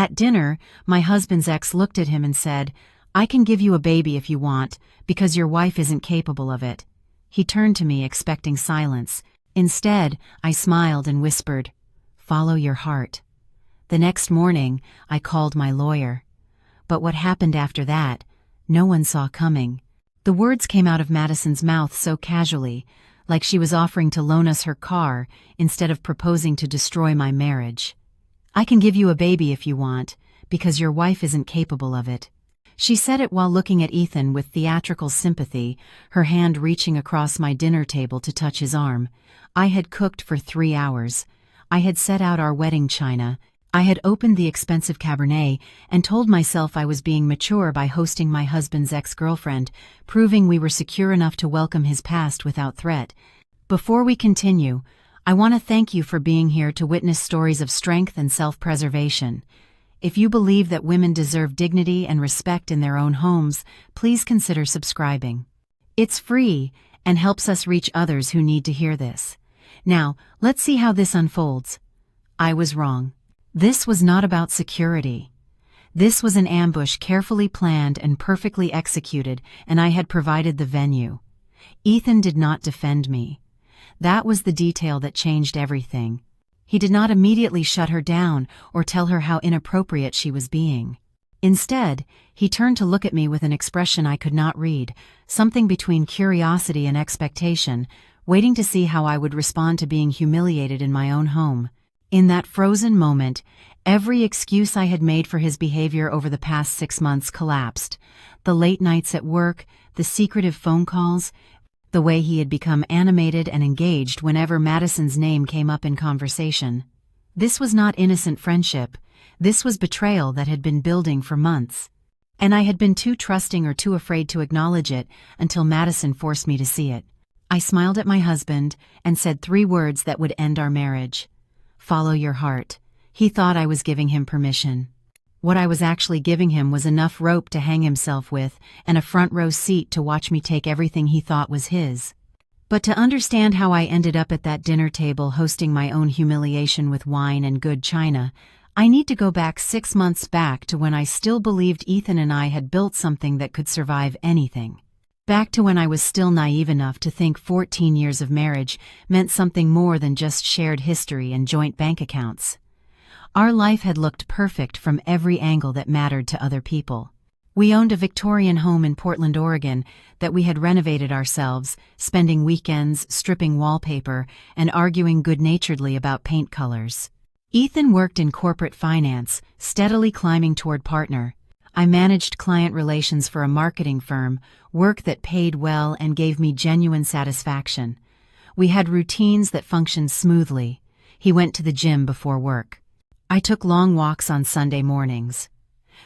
At dinner, my husband's ex looked at him and said, "I can give you a baby if you want, because your wife isn't capable of it." He turned to me expecting silence. Instead, I smiled and whispered, "Follow your heart." The next morning, I called my lawyer. But what happened after that, no one saw coming. The words came out of Madison's mouth so casually, like she was offering to loan us her car instead of proposing to destroy my marriage. "I can give you a baby if you want, because your wife isn't capable of it." She said it while looking at Ethan with theatrical sympathy, her hand reaching across my dinner table to touch his arm. I had cooked for 3 hours. I had set out our wedding china. I had opened the expensive Cabernet and told myself I was being mature by hosting my husband's ex-girlfriend, proving we were secure enough to welcome his past without threat. Before we continue, I want to thank you for being here to witness stories of strength and self-preservation. If you believe that women deserve dignity and respect in their own homes, please consider subscribing. It's free and helps us reach others who need to hear this. Now, let's see how this unfolds. I was wrong. This was not about security. This was an ambush carefully planned and perfectly executed, and I had provided the venue. Ethan did not defend me. That was the detail that changed everything. He did not immediately shut her down or tell her how inappropriate she was being. Instead, he turned to look at me with an expression I could not read, something between curiosity and expectation, waiting to see how I would respond to being humiliated in my own home. In that frozen moment, every excuse I had made for his behavior over the past 6 months collapsed. The late nights at work, the secretive phone calls, the way he had become animated and engaged whenever Madison's name came up in conversation. This was not innocent friendship. This was betrayal that had been building for months. And I had been too trusting or too afraid to acknowledge it until Madison forced me to see it. I smiled at my husband and said 3 words that would end our marriage. "Follow your heart." He thought I was giving him permission. What I was actually giving him was enough rope to hang himself with and a front row seat to watch me take everything he thought was his. But to understand how I ended up at that dinner table hosting my own humiliation with wine and good china, I need to go back 6 months back to when I still believed Ethan and I had built something that could survive anything. Back to when I was still naive enough to think 14 years of marriage meant something more than just shared history and joint bank accounts. Our life had looked perfect from every angle that mattered to other people. We owned a Victorian home in Portland, Oregon that we had renovated ourselves, spending weekends stripping wallpaper and arguing good-naturedly about paint colors. Ethan worked in corporate finance, steadily climbing toward partner. I managed client relations for a marketing firm, work that paid well and gave me genuine satisfaction. We had routines that functioned smoothly. He went to the gym before work. I took long walks on Sunday mornings.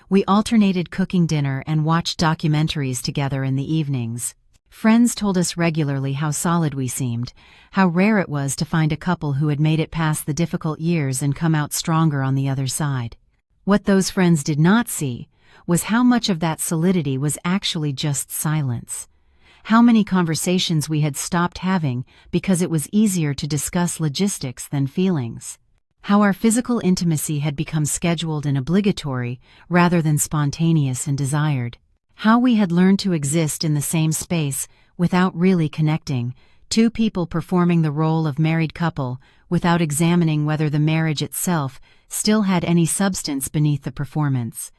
We alternated cooking dinner and watched documentaries together in the evenings. Friends told us regularly how solid we seemed, how rare it was to find a couple who had made it past the difficult years and come out stronger on the other side. What those friends did not see was how much of that solidity was actually just silence. How many conversations we had stopped having because it was easier to discuss logistics than feelings. How our physical intimacy had become scheduled and obligatory rather than spontaneous and desired. How we had learned to exist in the same space without really connecting, 2 people performing the role of married couple without examining whether the marriage itself still had any substance beneath the performance.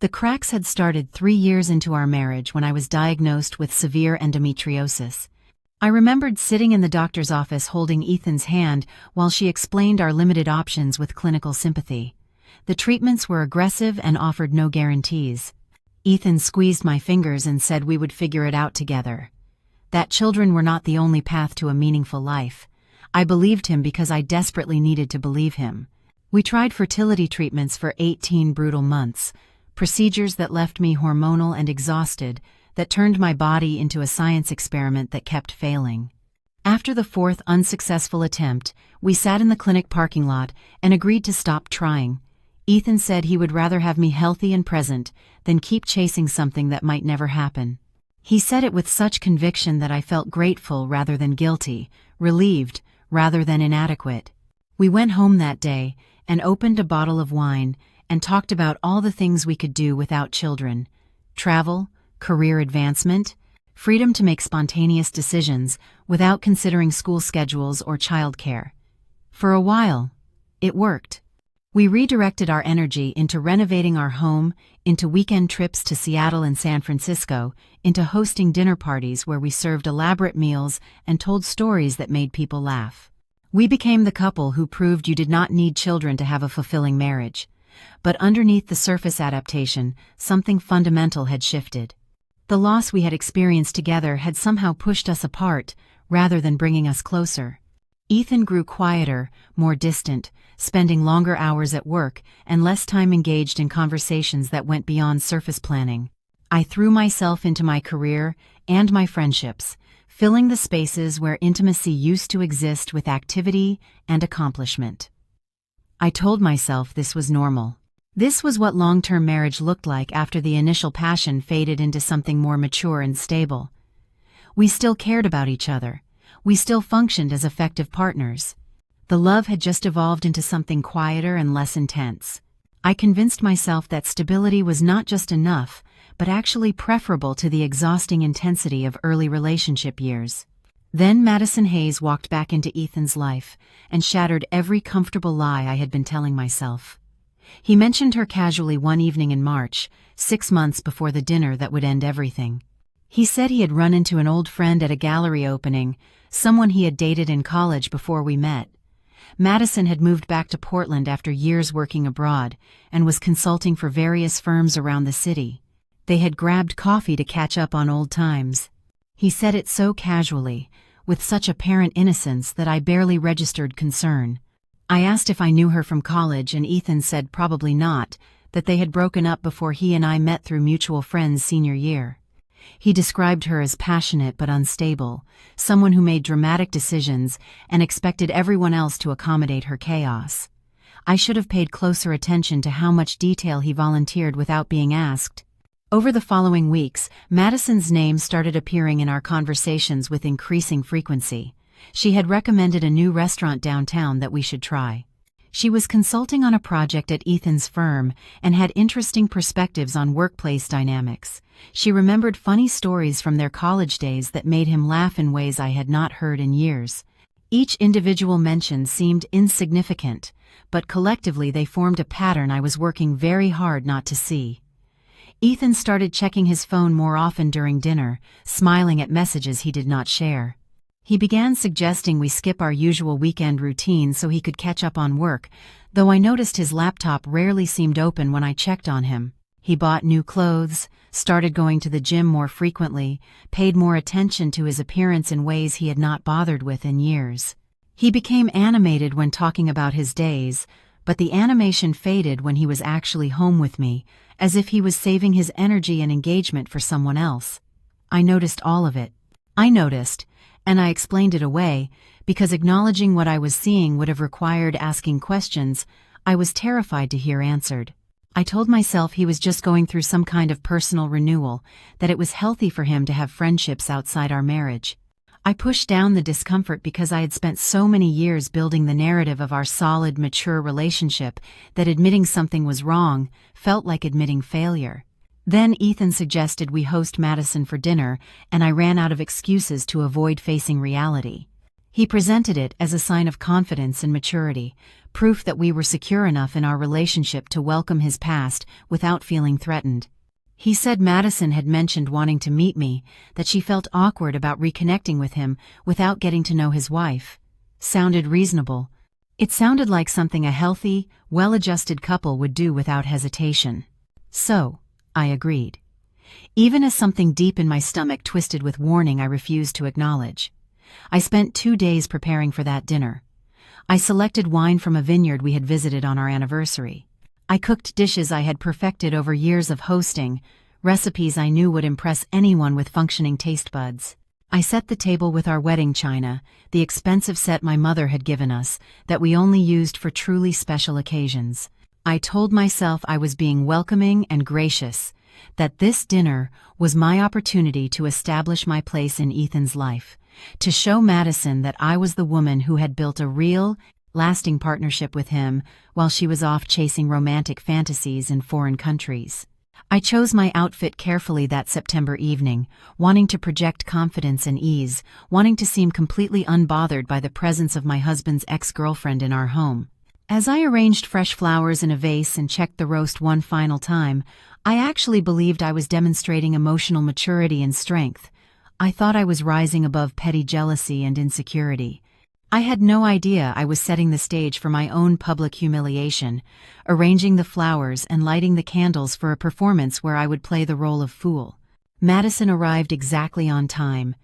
The cracks had started 3 years into our marriage when I was diagnosed with severe endometriosis. I remembered sitting in the doctor's office holding Ethan's hand while she explained our limited options with clinical sympathy. The treatments were aggressive and offered no guarantees. Ethan squeezed my fingers and said we would figure it out together. That children were not the only path to a meaningful life. I believed him because I desperately needed to believe him. We tried fertility treatments for 18 brutal months. Procedures that left me hormonal and exhausted, that turned my body into a science experiment that kept failing. After the 4th unsuccessful attempt, we sat in the clinic parking lot and agreed to stop trying. Ethan said he would rather have me healthy and present than keep chasing something that might never happen. He said it with such conviction that I felt grateful rather than guilty, relieved rather than inadequate. We went home that day and opened a bottle of wine, and talked about all the things we could do without children: travel, career advancement, freedom to make spontaneous decisions without considering school schedules or childcare. For a while, it worked. We redirected our energy into renovating our home, into weekend trips to Seattle and San Francisco, into hosting dinner parties where we served elaborate meals and told stories that made people laugh. We became the couple who proved you did not need children to have a fulfilling marriage. But underneath the surface adaptation, something fundamental had shifted. The loss we had experienced together had somehow pushed us apart, rather than bringing us closer. Ethan grew quieter, more distant, spending longer hours at work and less time engaged in conversations that went beyond surface planning. I threw myself into my career and my friendships, filling the spaces where intimacy used to exist with activity and accomplishment. I told myself this was normal. This was what long-term marriage looked like after the initial passion faded into something more mature and stable. We still cared about each other. We still functioned as effective partners. The love had just evolved into something quieter and less intense. I convinced myself that stability was not just enough, but actually preferable to the exhausting intensity of early relationship years. Then Madison Hayes walked back into Ethan's life and shattered every comfortable lie I had been telling myself. He mentioned her casually one evening in March, 6 months before the dinner that would end everything. He said he had run into an old friend at a gallery opening, someone he had dated in college before we met. Madison had moved back to Portland after years working abroad and was consulting for various firms around the city. They had grabbed coffee to catch up on old times. He said it so casually, with such apparent innocence that I barely registered concern. I asked if I knew her from college, and Ethan said probably not, that they had broken up before he and I met through mutual friends senior year. He described her as passionate but unstable, someone who made dramatic decisions and expected everyone else to accommodate her chaos. I should have paid closer attention to how much detail he volunteered without being asked. Over the following weeks, Madison's name started appearing in our conversations with increasing frequency. She had recommended a new restaurant downtown that we should try. She was consulting on a project at Ethan's firm and had interesting perspectives on workplace dynamics. She remembered funny stories from their college days that made him laugh in ways I had not heard in years. Each individual mention seemed insignificant, but collectively they formed a pattern I was working very hard not to see. Ethan started checking his phone more often during dinner, smiling at messages he did not share. He began suggesting we skip our usual weekend routine so he could catch up on work, though I noticed his laptop rarely seemed open when I checked on him. He bought new clothes, started going to the gym more frequently, paid more attention to his appearance in ways he had not bothered with in years. He became animated when talking about his days, but the animation faded when he was actually home with me, as if he was saving his energy and engagement for someone else. I noticed all of it. I noticed, and I explained it away, because acknowledging what I was seeing would have required asking questions I was terrified to hear answered. I told myself he was just going through some kind of personal renewal, that it was healthy for him to have friendships outside our marriage. I pushed down the discomfort because I had spent so many years building the narrative of our solid, mature relationship that admitting something was wrong felt like admitting failure. Then Ethan suggested we host Madison for dinner, and I ran out of excuses to avoid facing reality. He presented it as a sign of confidence and maturity, proof that we were secure enough in our relationship to welcome his past without feeling threatened. He said Madison had mentioned wanting to meet me, that she felt awkward about reconnecting with him without getting to know his wife. Sounded reasonable. It sounded like something a healthy, well-adjusted couple would do without hesitation. So, I agreed. Even as something deep in my stomach twisted with warning I refused to acknowledge. I spent 2 days preparing for that dinner. I selected wine from a vineyard we had visited on our anniversary. I cooked dishes I had perfected over years of hosting, recipes I knew would impress anyone with functioning taste buds. I set the table with our wedding china, the expensive set my mother had given us, that we only used for truly special occasions. I told myself I was being welcoming and gracious, that this dinner was my opportunity to establish my place in Ethan's life, to show Madison that I was the woman who had built a real, lasting partnership with him while she was off chasing romantic fantasies in foreign countries. I chose my outfit carefully that September evening, wanting to project confidence and ease, wanting to seem completely unbothered by the presence of my husband's ex-girlfriend in our home. As I arranged fresh flowers in a vase and checked the roast one final time, I actually believed I was demonstrating emotional maturity and strength. I thought I was rising above petty jealousy and insecurity. I had no idea I was setting the stage for my own public humiliation, arranging the flowers and lighting the candles for a performance where I would play the role of fool. Madison arrived exactly on time.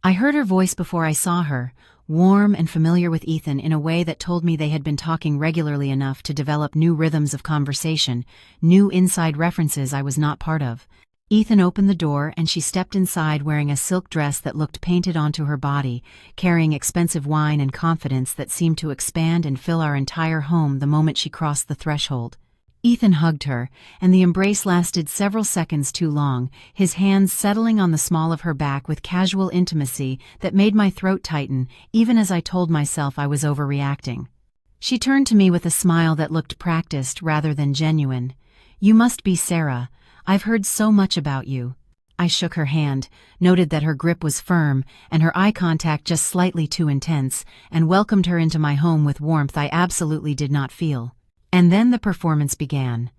I heard her voice before I saw her, warm and familiar with Ethan in a way that told me they had been talking regularly enough to develop new rhythms of conversation, new inside references I was not part of. Ethan opened the door and she stepped inside wearing a silk dress that looked painted onto her body, carrying expensive wine and confidence that seemed to expand and fill our entire home the moment she crossed the threshold. Ethan hugged her, and the embrace lasted several seconds too long, his hands settling on the small of her back with casual intimacy that made my throat tighten, even as I told myself I was overreacting. She turned to me with a smile that looked practiced rather than genuine. "You must be Sarah. I've heard so much about you." I shook her hand, noted that her grip was firm and her eye contact just slightly too intense, and welcomed her into my home with warmth I absolutely did not feel. And then the performance began.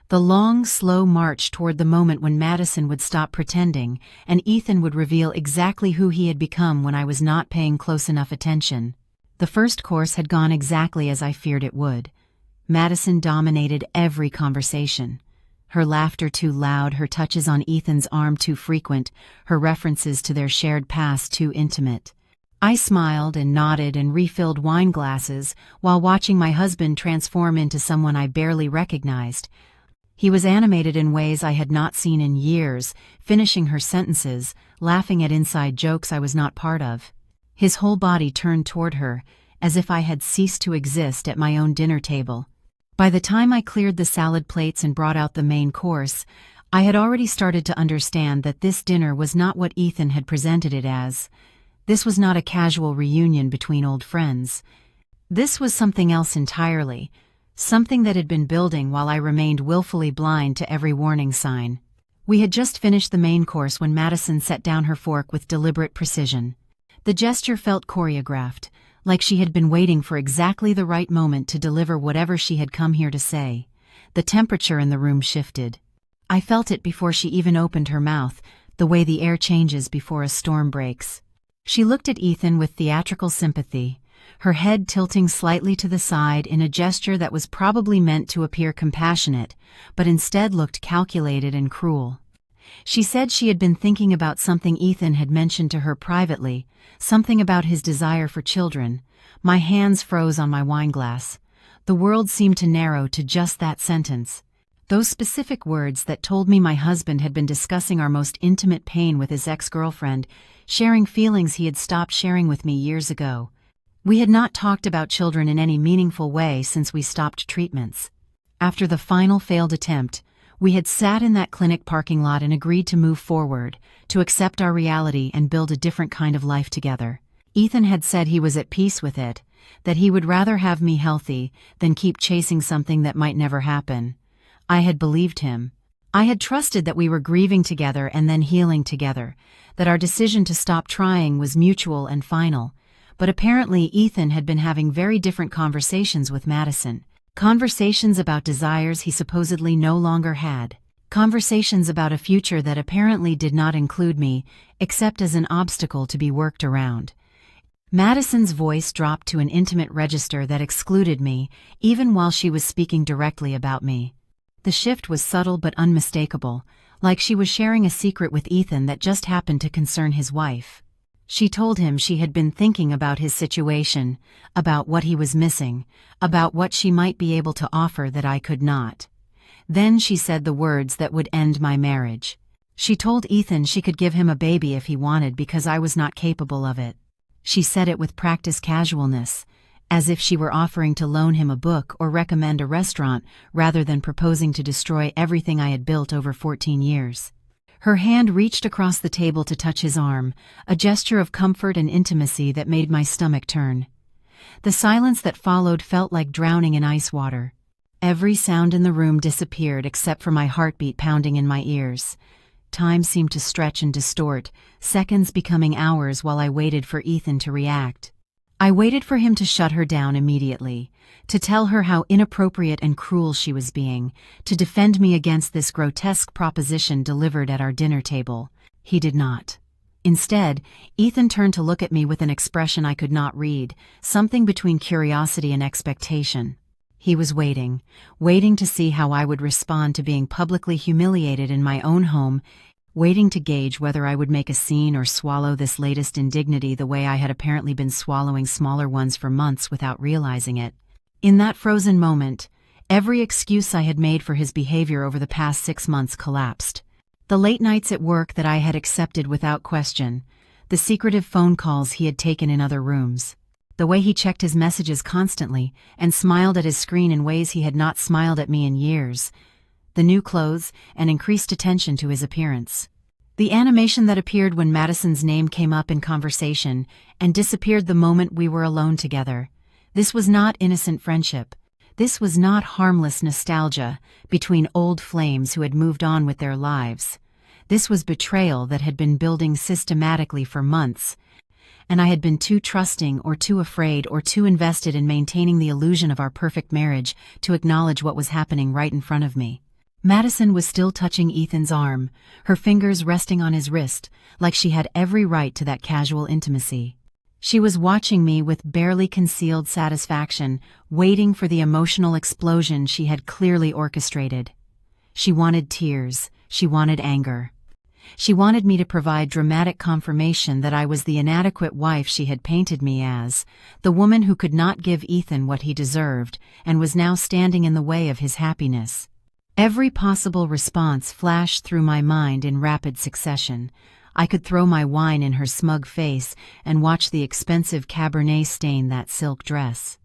The long, slow march toward the moment when Madison would stop pretending and Ethan would reveal exactly who he had become when I was not paying close enough attention. The first course had gone exactly as I feared it would. Madison dominated every conversation. Her laughter too loud, her touches on Ethan's arm too frequent, her references to their shared past too intimate. I smiled and nodded and refilled wine glasses while watching my husband transform into someone I barely recognized. He was animated in ways I had not seen in years, finishing her sentences, laughing at inside jokes I was not part of. His whole body turned toward her, as if I had ceased to exist at my own dinner table. By the time I cleared the salad plates and brought out the main course, I had already started to understand that this dinner was not what Ethan had presented it as. This was not a casual reunion between old friends. This was something else entirely, something that had been building while I remained willfully blind to every warning sign. We had just finished the main course when Madison set down her fork with deliberate precision. The gesture felt choreographed, like she had been waiting for exactly the right moment to deliver whatever she had come here to say. The temperature in the room shifted. I felt it before she even opened her mouth, the way the air changes before a storm breaks. She looked at Ethan with theatrical sympathy, her head tilting slightly to the side in a gesture that was probably meant to appear compassionate, but instead looked calculated and cruel. She said she had been thinking about something Ethan had mentioned to her privately, something about his desire for children. My hands froze on my wine glass. The world seemed to narrow to just that sentence. Those specific words that told me my husband had been discussing our most intimate pain with his ex-girlfriend, sharing feelings he had stopped sharing with me years ago. We had not talked about children in any meaningful way since we stopped treatments. After the final failed attempt, we had sat in that clinic parking lot and agreed to move forward, to accept our reality and build a different kind of life together. Ethan had said he was at peace with it, that he would rather have me healthy than keep chasing something that might never happen. I had believed him. I had trusted that we were grieving together and then healing together, that our decision to stop trying was mutual and final. But apparently Ethan had been having very different conversations with Madison. Conversations about desires he supposedly no longer had. Conversations about a future that apparently did not include me, except as an obstacle to be worked around. Madison's voice dropped to an intimate register that excluded me, even while she was speaking directly about me. The shift was subtle but unmistakable, like she was sharing a secret with Ethan that just happened to concern his wife. She told him she had been thinking about his situation, about what he was missing, about what she might be able to offer that I could not. Then she said the words that would end my marriage. She told Ethan she could give him a baby if he wanted because I was not capable of it. She said it with practiced casualness, as if she were offering to loan him a book or recommend a restaurant rather than proposing to destroy everything I had built over 14 years. Her hand reached across the table to touch his arm, a gesture of comfort and intimacy that made my stomach turn. The silence that followed felt like drowning in ice water. Every sound in the room disappeared except for my heartbeat pounding in my ears. Time seemed to stretch and distort, seconds becoming hours while I waited for Ethan to react. I waited for him to shut her down immediately, to tell her how inappropriate and cruel she was being, to defend me against this grotesque proposition delivered at our dinner table. He did not. Instead, Ethan turned to look at me with an expression I could not read, something between curiosity and expectation. He was waiting to see how I would respond to being publicly humiliated in my own home, waiting to gauge whether I would make a scene or swallow this latest indignity the way I had apparently been swallowing smaller ones for months without realizing it. In that frozen moment, every excuse I had made for his behavior over the past 6 months collapsed. The late nights at work that I had accepted without question, the secretive phone calls he had taken in other rooms, the way he checked his messages constantly and smiled at his screen in ways he had not smiled at me in years, the new clothes and increased attention to his appearance. The animation that appeared when Madison's name came up in conversation and disappeared the moment we were alone together. This was not innocent friendship. This was not harmless nostalgia between old flames who had moved on with their lives. This was betrayal that had been building systematically for months, and I had been too trusting or too afraid or too invested in maintaining the illusion of our perfect marriage to acknowledge what was happening right in front of me. Madison was still touching Ethan's arm, her fingers resting on his wrist, like she had every right to that casual intimacy. She was watching me with barely concealed satisfaction, waiting for the emotional explosion she had clearly orchestrated. She wanted tears. She wanted anger. She wanted me to provide dramatic confirmation that I was the inadequate wife she had painted me as, the woman who could not give Ethan what he deserved and was now standing in the way of his happiness. Every possible response flashed through my mind in rapid succession. I could throw my wine in her smug face and watch the expensive Cabernet stain that silk dress.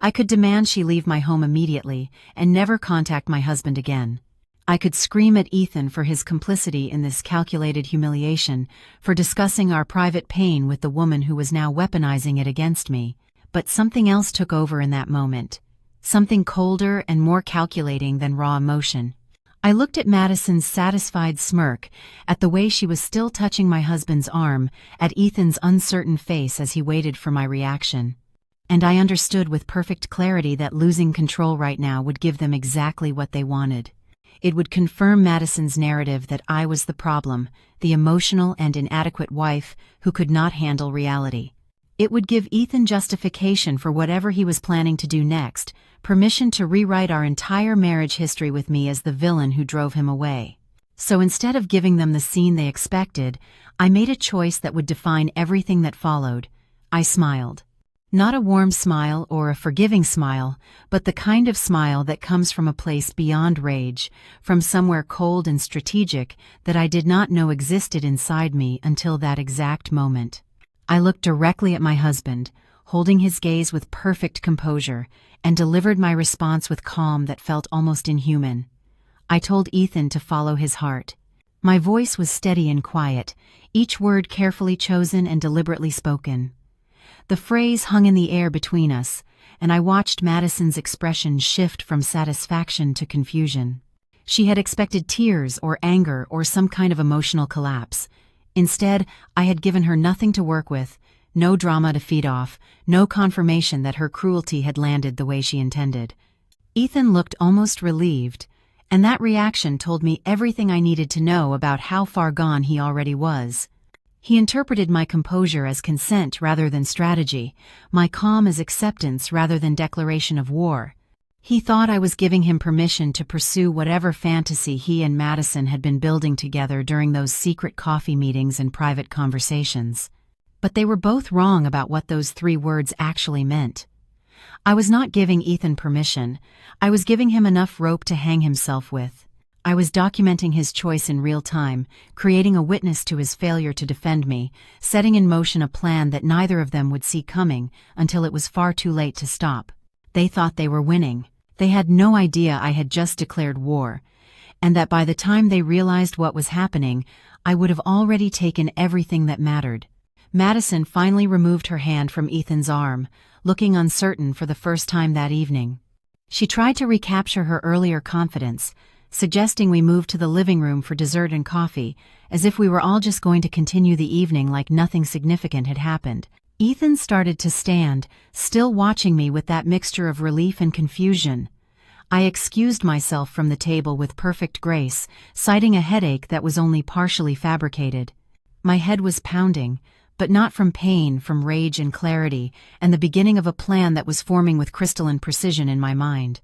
I could demand she leave my home immediately and never contact my husband again. I could scream at Ethan for his complicity in this calculated humiliation, for discussing our private pain with the woman who was now weaponizing it against me. But something else took over in that moment. Something colder and more calculating than raw emotion. I looked at Madison's satisfied smirk, at the way she was still touching my husband's arm, at Ethan's uncertain face as he waited for my reaction. And I understood with perfect clarity that losing control right now would give them exactly what they wanted. It would confirm Madison's narrative that I was the problem, the emotional and inadequate wife who could not handle reality. It would give Ethan justification for whatever he was planning to do next, permission to rewrite our entire marriage history with me as the villain who drove him away. So instead of giving them the scene they expected, I made a choice that would define everything that followed. I smiled. Not a warm smile or a forgiving smile, but the kind of smile that comes from a place beyond rage, from somewhere cold and strategic that I did not know existed inside me until that exact moment. I looked directly at my husband, holding his gaze with perfect composure, and delivered my response with calm that felt almost inhuman. I told Ethan to follow his heart. My voice was steady and quiet, each word carefully chosen and deliberately spoken. The phrase hung in the air between us, and I watched Madison's expression shift from satisfaction to confusion. She had expected tears or anger or some kind of emotional collapse. Instead, I had given her nothing to work with, no drama to feed off, no confirmation that her cruelty had landed the way she intended. Ethan looked almost relieved, and that reaction told me everything I needed to know about how far gone he already was. He interpreted my composure as consent rather than strategy, my calm as acceptance rather than declaration of war. He thought I was giving him permission to pursue whatever fantasy he and Madison had been building together during those secret coffee meetings and private conversations. But they were both wrong about what those 3 words actually meant. I was not giving Ethan permission. I was giving him enough rope to hang himself with. I was documenting his choice in real time, creating a witness to his failure to defend me, setting in motion a plan that neither of them would see coming until it was far too late to stop. They thought they were winning. They had no idea I had just declared war, and that by the time they realized what was happening, I would have already taken everything that mattered. Madison finally removed her hand from Ethan's arm, looking uncertain for the first time that evening. She tried to recapture her earlier confidence, suggesting we move to the living room for dessert and coffee, as if we were all just going to continue the evening like nothing significant had happened. Ethan started to stand, still watching me with that mixture of relief and confusion. I excused myself from the table with perfect grace, citing a headache that was only partially fabricated. My head was pounding, but not from pain, from rage and clarity, and the beginning of a plan that was forming with crystalline precision in my mind.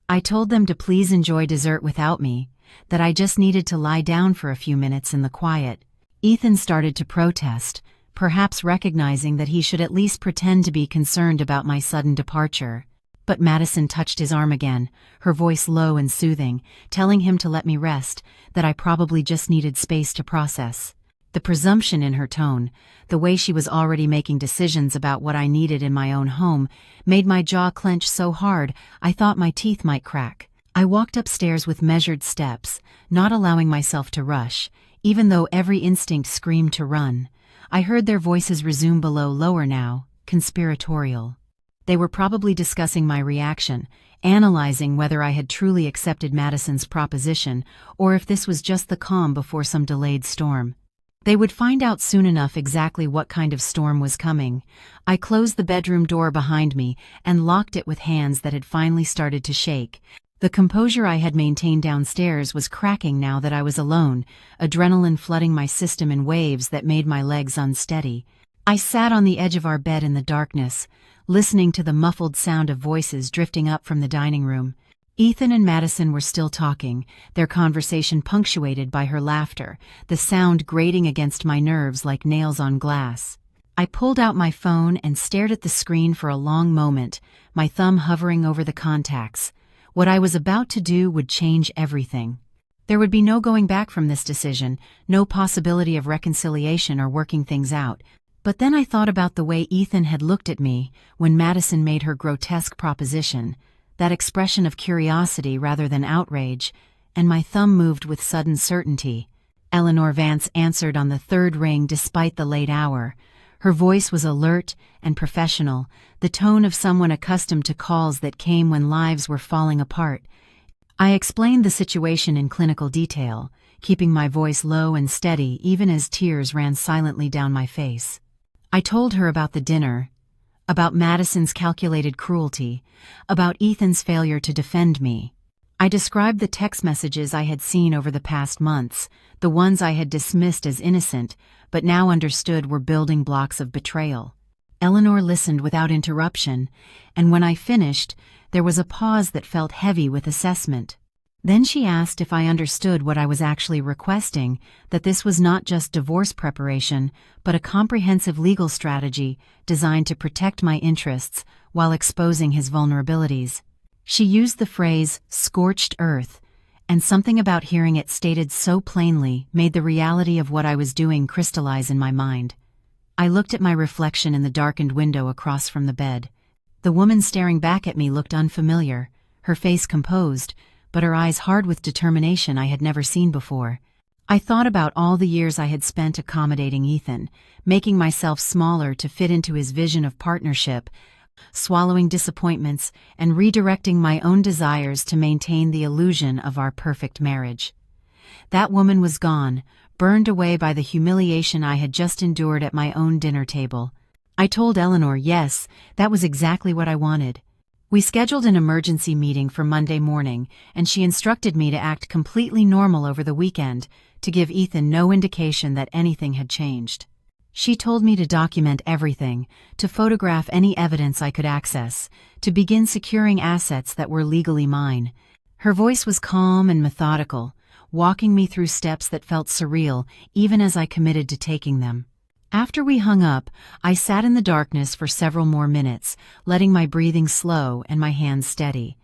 I told them to please enjoy dessert without me, that I just needed to lie down for a few minutes in the quiet. Ethan started to protest, perhaps recognizing that he should at least pretend to be concerned about my sudden departure. But Madison touched his arm again, her voice low and soothing, telling him to let me rest, that I probably just needed space to process. The presumption in her tone, the way she was already making decisions about what I needed in my own home, made my jaw clench so hard I thought my teeth might crack. I walked upstairs with measured steps, not allowing myself to rush, even though every instinct screamed to run. I heard their voices resume below, lower now, conspiratorial. They were probably discussing my reaction, analyzing whether I had truly accepted Madison's proposition or if this was just the calm before some delayed storm. They would find out soon enough exactly what kind of storm was coming. I closed the bedroom door behind me and locked it with hands that had finally started to shake. The composure I had maintained downstairs was cracking now that I was alone, adrenaline flooding my system in waves that made my legs unsteady. I sat on the edge of our bed in the darkness, listening to the muffled sound of voices drifting up from the dining room. Ethan and Madison were still talking, their conversation punctuated by her laughter, the sound grating against my nerves like nails on glass. I pulled out my phone and stared at the screen for a long moment, my thumb hovering over the contacts. What I was about to do would change everything. There would be no going back from this decision, no possibility of reconciliation or working things out. But then I thought about the way Ethan had looked at me when Madison made her grotesque proposition, that expression of curiosity rather than outrage, and my thumb moved with sudden certainty. Eleanor Vance answered on the third ring despite the late hour. Her voice was alert and professional, the tone of someone accustomed to calls that came when lives were falling apart. I explained the situation in clinical detail, keeping my voice low and steady even as tears ran silently down my face. I told her about the dinner, about Madison's calculated cruelty, about Ethan's failure to defend me. I described the text messages I had seen over the past months, the ones I had dismissed as innocent, but now understood were building blocks of betrayal. Eleanor listened without interruption, and when I finished, there was a pause that felt heavy with assessment. Then she asked if I understood what I was actually requesting, that this was not just divorce preparation, but a comprehensive legal strategy designed to protect my interests while exposing his vulnerabilities. She used the phrase, "scorched earth," and something about hearing it stated so plainly made the reality of what I was doing crystallize in my mind. I looked at my reflection in the darkened window across from the bed. The woman staring back at me looked unfamiliar, her face composed, but her eyes hard with determination I had never seen before. I thought about all the years I had spent accommodating Ethan, making myself smaller to fit into his vision of partnership, swallowing disappointments and redirecting my own desires to maintain the illusion of our perfect marriage. That woman was gone, burned away by the humiliation I had just endured at my own dinner table. I told Eleanor, yes, that was exactly what I wanted. We scheduled an emergency meeting for Monday morning, and she instructed me to act completely normal over the weekend, to give Ethan no indication that anything had changed. She told me to document everything, to photograph any evidence I could access, to begin securing assets that were legally mine. Her voice was calm and methodical, walking me through steps that felt surreal even as I committed to taking them. After we hung up, I sat in the darkness for several more minutes, letting my breathing slow and my hands steady.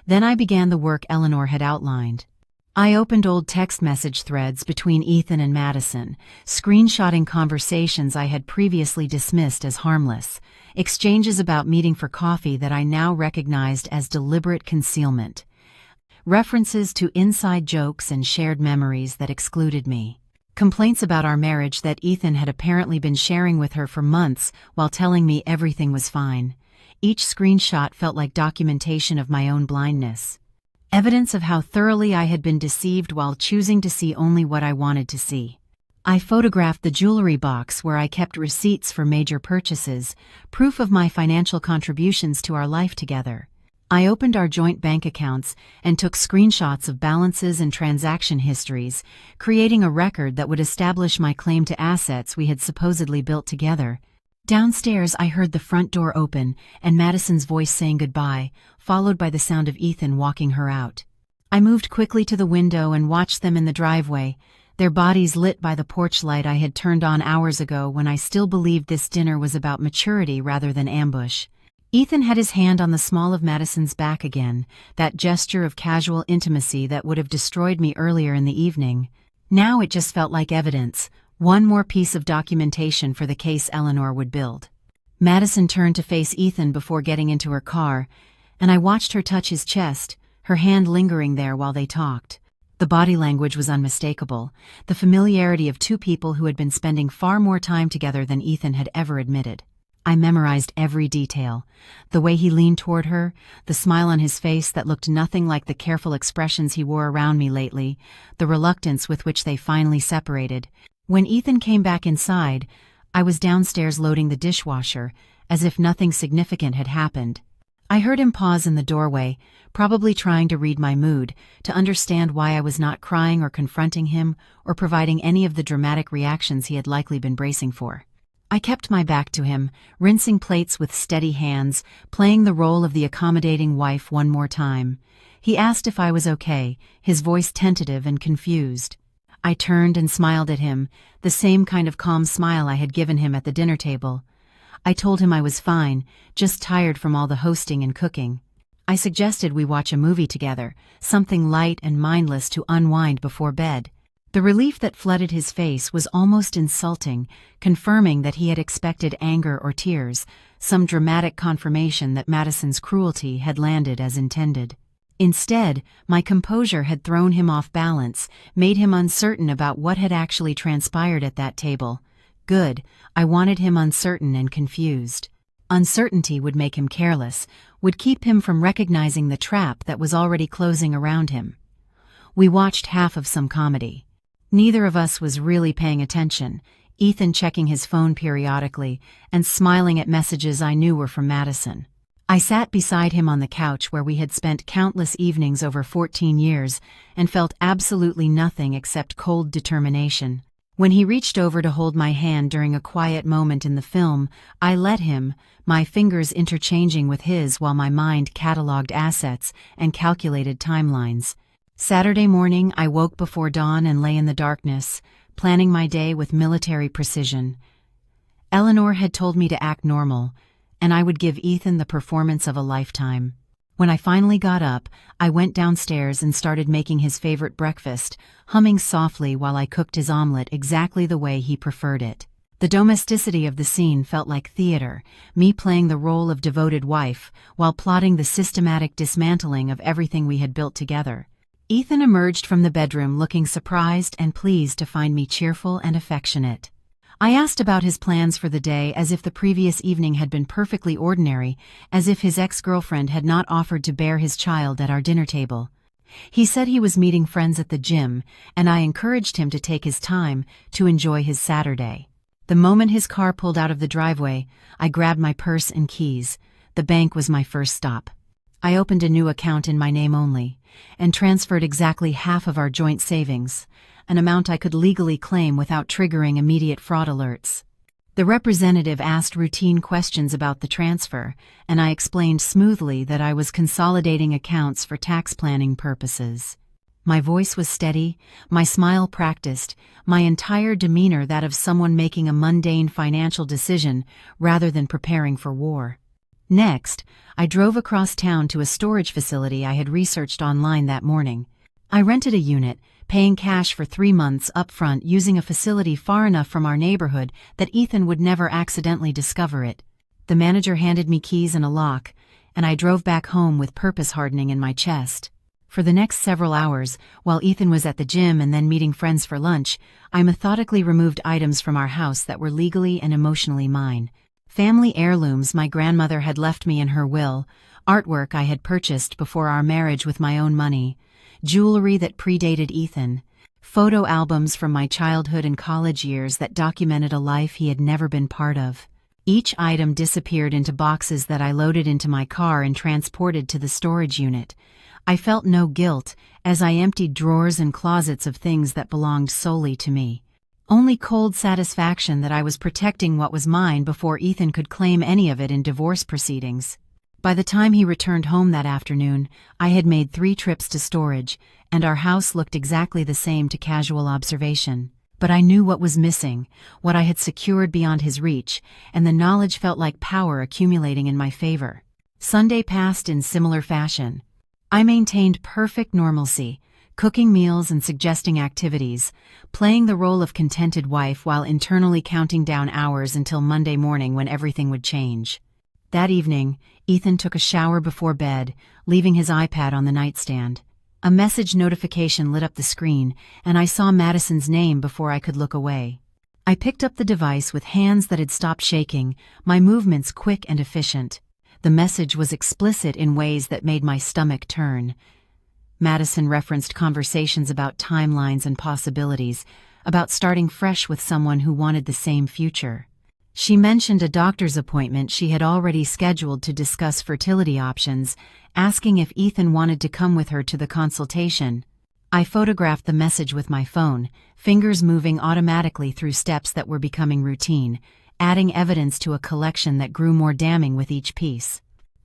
Then I began the work Eleanor had outlined. I opened old text message threads between Ethan and Madison, screenshotting conversations I had previously dismissed as harmless, exchanges about meeting for coffee that I now recognized as deliberate concealment, references to inside jokes and shared memories that excluded me. Complaints about our marriage that Ethan had apparently been sharing with her for months while telling me everything was fine. Each screenshot felt like documentation of my own blindness. Evidence of how thoroughly I had been deceived while choosing to see only what I wanted to see. I photographed the jewelry box where I kept receipts for major purchases, proof of my financial contributions to our life together. I opened our joint bank accounts and took screenshots of balances and transaction histories, creating a record that would establish my claim to assets we had supposedly built together. Downstairs, I heard the front door open and Madison's voice saying goodbye, followed by the sound of Ethan walking her out. I moved quickly to the window and watched them in the driveway, their bodies lit by the porch light I had turned on hours ago when I still believed this dinner was about maturity rather than ambush. Ethan had his hand on the small of Madison's back again, that gesture of casual intimacy that would have destroyed me earlier in the evening. Now it just felt like evidence, one more piece of documentation for the case Eleanor would build. Madison turned to face Ethan before getting into her car, and I watched her touch his chest, her hand lingering there while they talked. The body language was unmistakable, the familiarity of two people who had been spending far more time together than Ethan had ever admitted. I memorized every detail. The way he leaned toward her, the smile on his face that looked nothing like the careful expressions he wore around me lately, the reluctance with which they finally separated. When Ethan came back inside, I was downstairs loading the dishwasher, as if nothing significant had happened. I heard him pause in the doorway, probably trying to read my mood, to understand why I was not crying or confronting him or providing any of the dramatic reactions he had likely been bracing for. I kept my back to him, rinsing plates with steady hands, playing the role of the accommodating wife one more time. He asked if I was okay, his voice tentative and confused. I turned and smiled at him, the same kind of calm smile I had given him at the dinner table. I told him I was fine, just tired from all the hosting and cooking. I suggested we watch a movie together, something light and mindless to unwind before bed. The relief that flooded his face was almost insulting, confirming that he had expected anger or tears, some dramatic confirmation that Madison's cruelty had landed as intended. Instead, my composure had thrown him off balance, made him uncertain about what had actually transpired at that table. Good, I wanted him uncertain and confused. Uncertainty would make him careless, would keep him from recognizing the trap that was already closing around him. We watched half of some comedy. Neither of us was really paying attention, Ethan checking his phone periodically and smiling at messages I knew were from Madison. I sat beside him on the couch where we had spent countless evenings over 14 years and felt absolutely nothing except cold determination. When he reached over to hold my hand during a quiet moment in the film, I let him, my fingers interchanging with his while my mind catalogued assets and calculated timelines. Saturday morning, I woke before dawn and lay in the darkness, planning my day with military precision. Eleanor had told me to act normal, and I would give Ethan the performance of a lifetime. When I finally got up, I went downstairs and started making his favorite breakfast, humming softly while I cooked his omelet exactly the way he preferred it. The domesticity of the scene felt like theater, me playing the role of devoted wife while plotting the systematic dismantling of everything we had built together. Ethan emerged from the bedroom looking surprised and pleased to find me cheerful and affectionate. I asked about his plans for the day as if the previous evening had been perfectly ordinary, as if his ex-girlfriend had not offered to bear his child at our dinner table. He said he was meeting friends at the gym, and I encouraged him to take his time to enjoy his Saturday. The moment his car pulled out of the driveway, I grabbed my purse and keys. The bank was my first stop. I opened a new account in my name only, and transferred exactly half of our joint savings, an amount I could legally claim without triggering immediate fraud alerts. The representative asked routine questions about the transfer, and I explained smoothly that I was consolidating accounts for tax planning purposes. My voice was steady, my smile practiced, my entire demeanor that of someone making a mundane financial decision rather than preparing for war. Next, I drove across town to a storage facility I had researched online that morning. I rented a unit, paying cash for 3 months upfront using a facility far enough from our neighborhood that Ethan would never accidentally discover it. The manager handed me keys and a lock, and I drove back home with purpose hardening in my chest. For the next several hours, while Ethan was at the gym and then meeting friends for lunch, I methodically removed items from our house that were legally and emotionally mine. Family heirlooms my grandmother had left me in her will, artwork I had purchased before our marriage with my own money, jewelry that predated Ethan, photo albums from my childhood and college years that documented a life he had never been part of. Each item disappeared into boxes that I loaded into my car and transported to the storage unit. I felt no guilt as I emptied drawers and closets of things that belonged solely to me. Only cold satisfaction that I was protecting what was mine before Ethan could claim any of it in divorce proceedings. By the time he returned home that afternoon, I had made 3 trips to storage, and our house looked exactly the same to casual observation. But I knew what was missing, what I had secured beyond his reach, and the knowledge felt like power accumulating in my favor. Sunday passed in similar fashion. I maintained perfect normalcy, cooking meals and suggesting activities, playing the role of contented wife while internally counting down hours until Monday morning when everything would change. That evening, Ethan took a shower before bed, leaving his iPad on the nightstand. A message notification lit up the screen, and I saw Madison's name before I could look away. I picked up the device with hands that had stopped shaking, my movements quick and efficient. The message was explicit in ways that made my stomach turn. Madison referenced conversations about timelines and possibilities, about starting fresh with someone who wanted the same future. She mentioned a doctor's appointment she had already scheduled to discuss fertility options, asking if Ethan wanted to come with her to the consultation. I photographed the message with my phone, fingers moving automatically through steps that were becoming routine, adding evidence to a collection that grew more damning with each piece.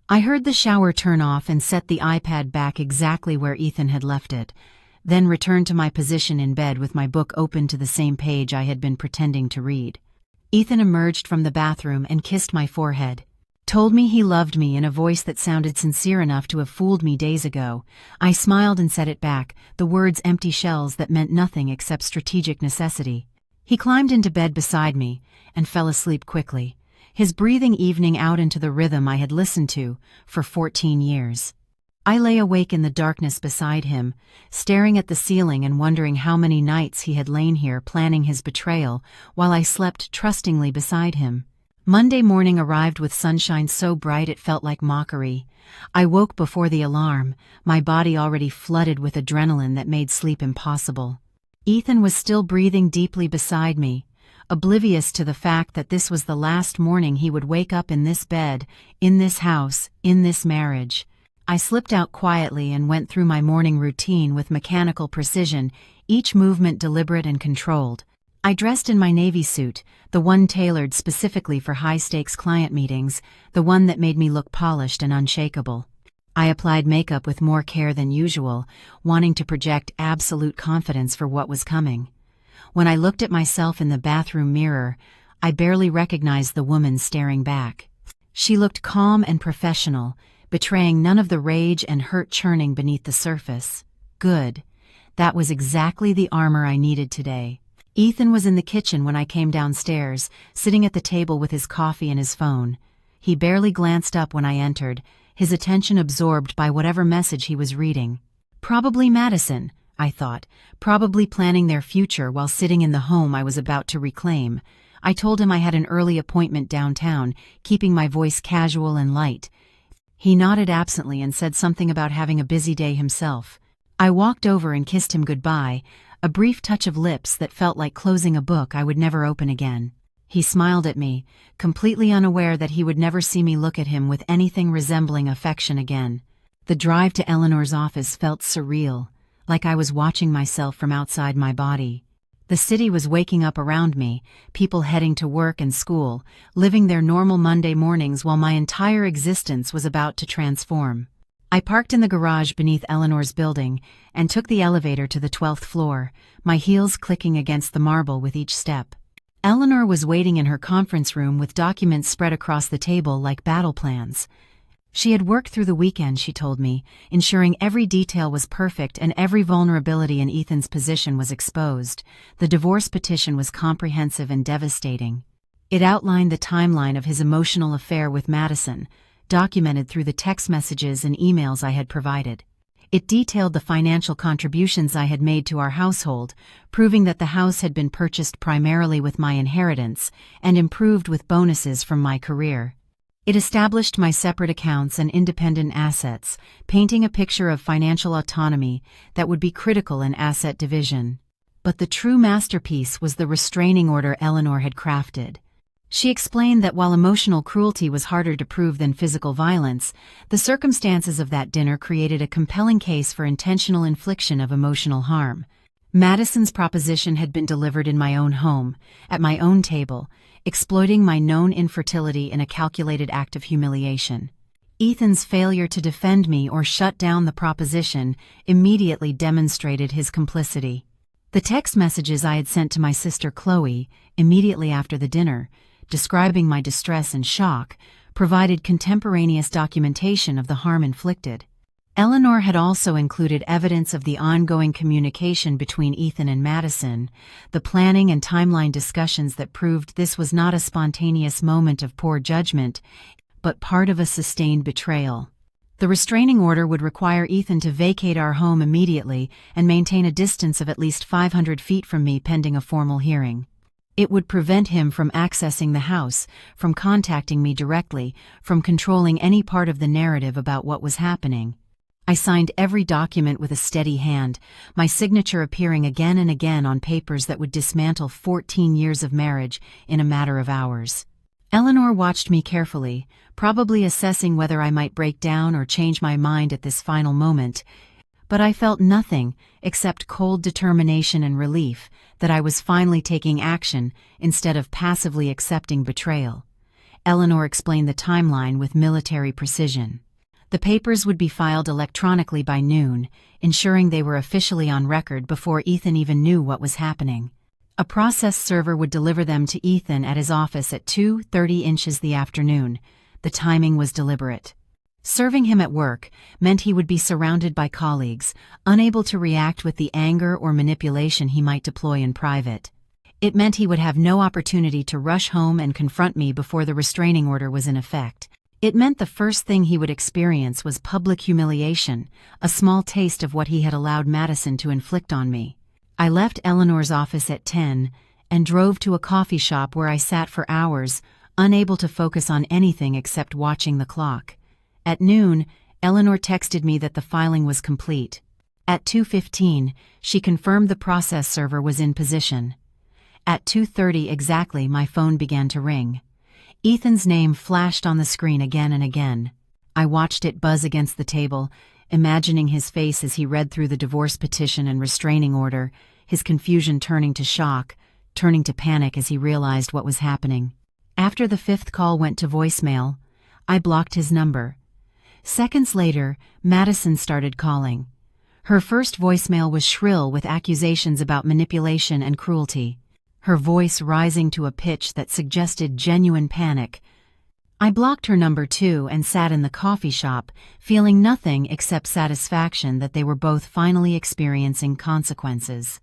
I heard the shower turn off and set the iPad back exactly where Ethan had left it, then returned to my position in bed with my book open to the same page I had been pretending to read. Ethan emerged from the bathroom and kissed my forehead. Told me he loved me in a voice that sounded sincere enough to have fooled me days ago. I smiled and said it back, the words empty shells that meant nothing except strategic necessity. He climbed into bed beside me and fell asleep quickly, his breathing evening out into the rhythm I had listened to for 14 years. I lay awake in the darkness beside him, staring at the ceiling and wondering how many nights he had lain here planning his betrayal while I slept trustingly beside him. Monday morning arrived with sunshine so bright it felt like mockery. I woke before the alarm, my body already flooded with adrenaline that made sleep impossible. Ethan was still breathing deeply beside me, oblivious to the fact that this was the last morning he would wake up in this bed, in this house, in this marriage. I slipped out quietly and went through my morning routine with mechanical precision, each movement deliberate and controlled. I dressed in my navy suit, the one tailored specifically for high-stakes client meetings, the one that made me look polished and unshakable. I applied makeup with more care than usual, wanting to project absolute confidence for what was coming. When I looked at myself in the bathroom mirror, I barely recognized the woman staring back. She looked calm and professional, betraying none of the rage and hurt churning beneath the surface. Good. That was exactly the armor I needed today. Ethan was in the kitchen when I came downstairs, sitting at the table with his coffee and his phone. He barely glanced up when I entered, his attention absorbed by whatever message he was reading. Probably Madison, I thought, probably planning their future while sitting in the home I was about to reclaim. I told him I had an early appointment downtown, keeping my voice casual and light. He nodded absently and said something about having a busy day himself. I walked over and kissed him goodbye, a brief touch of lips that felt like closing a book I would never open again. He smiled at me, completely unaware that he would never see me look at him with anything resembling affection again. The drive to Eleanor's office felt surreal, like I was watching myself from outside my body. The city was waking up around me, people heading to work and school, living their normal Monday mornings while my entire existence was about to transform. I parked in the garage beneath Eleanor's building and took the elevator to the 12th floor, my heels clicking against the marble with each step. Eleanor was waiting in her conference room with documents spread across the table like battle plans. She had worked through the weekend, she told me, ensuring every detail was perfect and every vulnerability in Ethan's position was exposed. The divorce petition was comprehensive and devastating. It outlined the timeline of his emotional affair with Madison, documented through the text messages and emails I had provided. It detailed the financial contributions I had made to our household, proving that the house had been purchased primarily with my inheritance and improved with bonuses from my career. It established my separate accounts and independent assets, painting a picture of financial autonomy that would be critical in asset division. But the true masterpiece was the restraining order Eleanor had crafted. She explained that while emotional cruelty was harder to prove than physical violence, the circumstances of that dinner created a compelling case for intentional infliction of emotional harm. Madison's proposition had been delivered in my own home, at my own table, exploiting my known infertility in a calculated act of humiliation. Ethan's failure to defend me or shut down the proposition immediately demonstrated his complicity. The text messages I had sent to my sister Chloe, immediately after the dinner, describing my distress and shock, provided contemporaneous documentation of the harm inflicted. Eleanor had also included evidence of the ongoing communication between Ethan and Madison, the planning and timeline discussions that proved this was not a spontaneous moment of poor judgment, but part of a sustained betrayal. The restraining order would require Ethan to vacate our home immediately and maintain a distance of at least 500 feet from me pending a formal hearing. It would prevent him from accessing the house, from contacting me directly, from controlling any part of the narrative about what was happening. I signed every document with a steady hand, my signature appearing again and again on papers that would dismantle 14 years of marriage in a matter of hours. Eleanor watched me carefully, probably assessing whether I might break down or change my mind at this final moment, but I felt nothing except cold determination and relief that I was finally taking action instead of passively accepting betrayal. Eleanor explained the timeline with military precision. The papers would be filed electronically by noon, ensuring they were officially on record before Ethan even knew what was happening. A process server would deliver them to Ethan at his office at 2:30 the afternoon. The timing was deliberate. Serving him at work meant he would be surrounded by colleagues, unable to react with the anger or manipulation he might deploy in private. It meant he would have no opportunity to rush home and confront me before the restraining order was in effect. It meant the first thing he would experience was public humiliation, a small taste of what he had allowed Madison to inflict on me. I left Eleanor's office at 10 and drove to a coffee shop where I sat for hours, unable to focus on anything except watching the clock. At noon, Eleanor texted me that the filing was complete. At 2:15, she confirmed the process server was in position. At 2:30 exactly, my phone began to ring. Ethan's name flashed on the screen again and again. I watched it buzz against the table, imagining his face as he read through the divorce petition and restraining order, his confusion turning to shock, turning to panic as he realized what was happening. After the fifth call went to voicemail, I blocked his number. Seconds later, Madison started calling. Her first voicemail was shrill with accusations about manipulation and cruelty, her voice rising to a pitch that suggested genuine panic. I blocked her number too and sat in the coffee shop, feeling nothing except satisfaction that they were both finally experiencing consequences.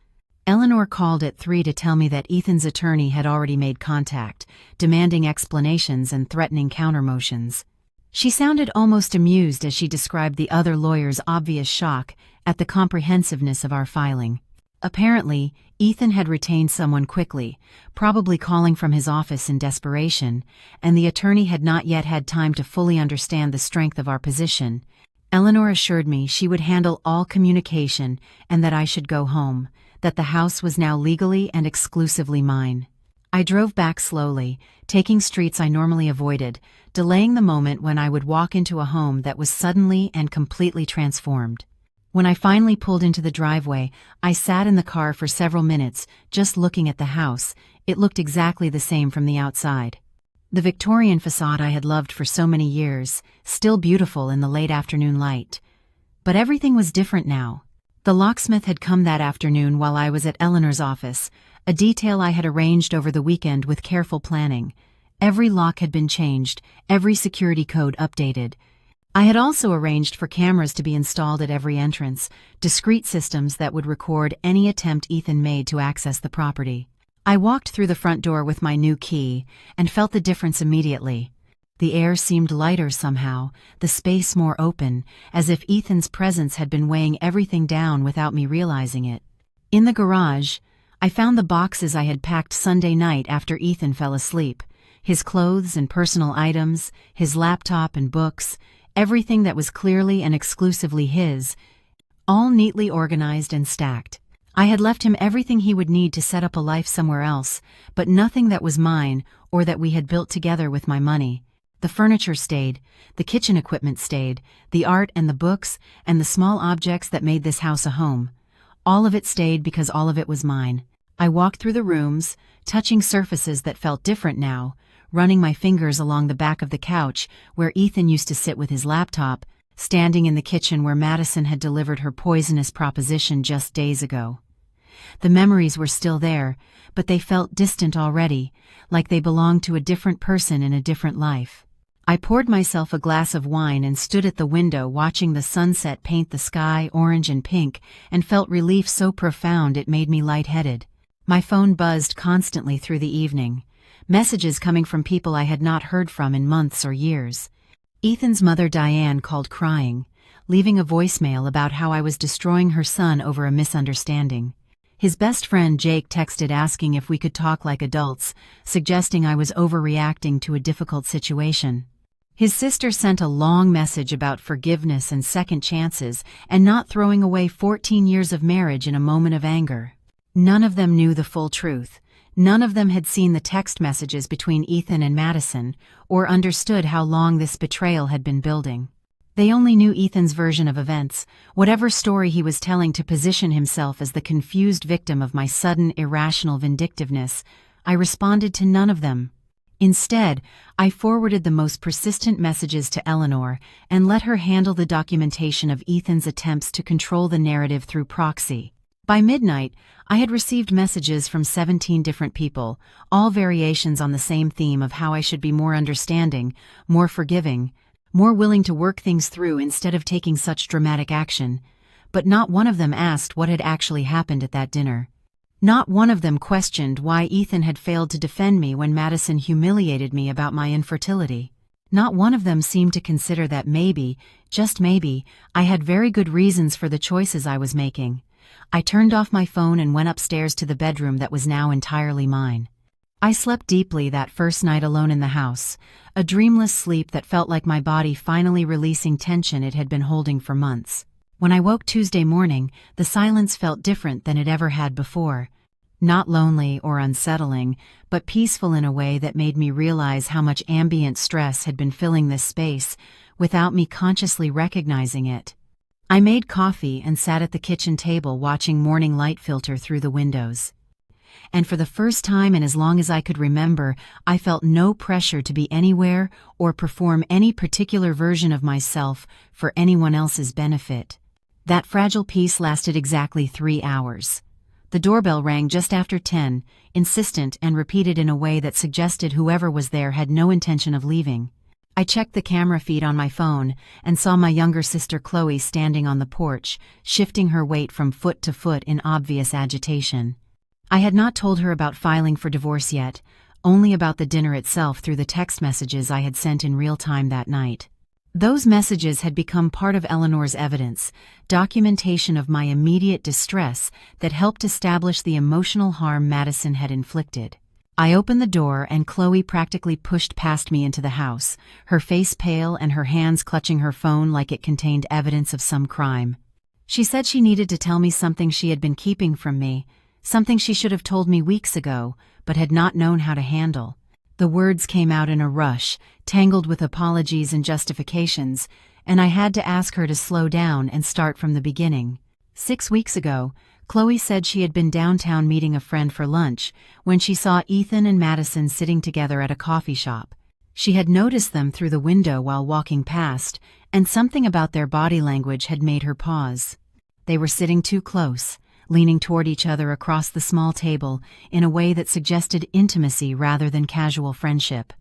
Eleanor called at 3 to tell me that Ethan's attorney had already made contact, demanding explanations and threatening countermotions. She sounded almost amused as she described the other lawyer's obvious shock at the comprehensiveness of our filing. Apparently, Ethan had retained someone quickly, probably calling from his office in desperation, and the attorney had not yet had time to fully understand the strength of our position. Eleanor assured me she would handle all communication and that I should go home, that the house was now legally and exclusively mine. I drove back slowly, taking streets I normally avoided, delaying the moment when I would walk into a home that was suddenly and completely transformed. When I finally pulled into the driveway, I sat in the car for several minutes, just looking at the house. It looked exactly the same from the outside. The Victorian facade I had loved for so many years, still beautiful in the late afternoon light. But everything was different now. The locksmith had come that afternoon while I was at Eleanor's office, a detail I had arranged over the weekend with careful planning. Every lock had been changed, every security code updated. I had also arranged for cameras to be installed at every entrance, discrete systems that would record any attempt Ethan made to access the property. I walked through the front door with my new key and felt the difference immediately. The air seemed lighter somehow, the space more open, as if Ethan's presence had been weighing everything down without me realizing it. In the garage, I found the boxes I had packed Sunday night after Ethan fell asleep. His clothes and personal items, his laptop and books, everything that was clearly and exclusively his, all neatly organized and stacked. I had left him everything he would need to set up a life somewhere else, but nothing that was mine or that we had built together with my money. The furniture stayed, the kitchen equipment stayed, the art and the books and the small objects that made this house a home. All of it stayed because all of it was mine. I walked through the rooms, touching surfaces that felt different now, running my fingers along the back of the couch where Ethan used to sit with his laptop, standing in the kitchen where Madison had delivered her poisonous proposition just days ago. The memories were still there, but they felt distant already, like they belonged to a different person in a different life. I poured myself a glass of wine and stood at the window watching the sunset paint the sky orange and pink, and felt relief so profound it made me lightheaded. My phone buzzed constantly through the evening, messages coming from people I had not heard from in months or years. Ethan's mother Diane called crying, leaving a voicemail about how I was destroying her son over a misunderstanding. His best friend Jake texted asking if we could talk like adults, suggesting I was overreacting to a difficult situation. His sister sent a long message about forgiveness and second chances and not throwing away 14 years of marriage in a moment of anger. None of them knew the full truth. None of them had seen the text messages between Ethan and Madison or understood how long this betrayal had been building. They only knew Ethan's version of events, whatever story he was telling to position himself as the confused victim of my sudden, irrational vindictiveness. I responded to none of them. Instead, I forwarded the most persistent messages to Eleanor and let her handle the documentation of Ethan's attempts to control the narrative through proxy. By midnight, I had received messages from 17 different people, all variations on the same theme of how I should be more understanding, more forgiving, more willing to work things through instead of taking such dramatic action. But not one of them asked what had actually happened at that dinner. Not one of them questioned why Ethan had failed to defend me when Madison humiliated me about my infertility. Not one of them seemed to consider that maybe, just maybe, I had very good reasons for the choices I was making. I turned off my phone and went upstairs to the bedroom that was now entirely mine. I slept deeply that first night alone in the house, a dreamless sleep that felt like my body finally releasing tension it had been holding for months. When I woke Tuesday morning, the silence felt different than it ever had before. Not lonely or unsettling, but peaceful in a way that made me realize how much ambient stress had been filling this space, without me consciously recognizing it. I made coffee and sat at the kitchen table watching morning light filter through the windows. And for the first time in as long as I could remember, I felt no pressure to be anywhere or perform any particular version of myself for anyone else's benefit. That fragile peace lasted exactly 3 hours. The doorbell rang just after 10, insistent and repeated in a way that suggested whoever was there had no intention of leaving. I checked the camera feed on my phone and saw my younger sister Chloe standing on the porch, shifting her weight from foot to foot in obvious agitation. I had not told her about filing for divorce yet, only about the dinner itself through the text messages I had sent in real time that night. Those messages had become part of Eleanor's evidence, documentation of my immediate distress that helped establish the emotional harm Madison had inflicted. I opened the door and Chloe practically pushed past me into the house, her face pale and her hands clutching her phone like it contained evidence of some crime. She said she needed to tell me something she had been keeping from me, something she should have told me weeks ago, but had not known how to handle. The words came out in a rush, tangled with apologies and justifications, and I had to ask her to slow down and start from the beginning. 6 weeks ago, Chloe said she had been downtown meeting a friend for lunch when she saw Ethan and Madison sitting together at a coffee shop. She had noticed them through the window while walking past, and something about their body language had made her pause. They were sitting too close, leaning toward each other across the small table in a way that suggested intimacy rather than casual friendship.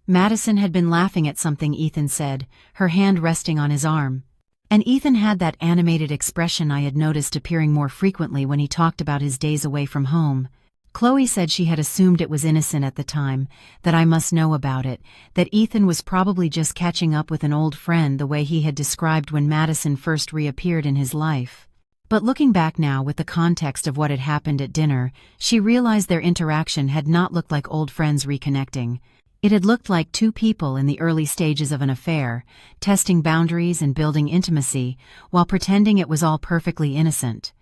Madison had been laughing at something Ethan said, her hand resting on his arm. And Ethan had that animated expression I had noticed appearing more frequently when he talked about his days away from home. Chloe said she had assumed it was innocent at the time, that I must know about it, that Ethan was probably just catching up with an old friend the way he had described when Madison first reappeared in his life. But looking back now with the context of what had happened at dinner, she realized their interaction had not looked like old friends reconnecting. It had looked like two people in the early stages of an affair, testing boundaries and building intimacy, while pretending it was all perfectly innocent.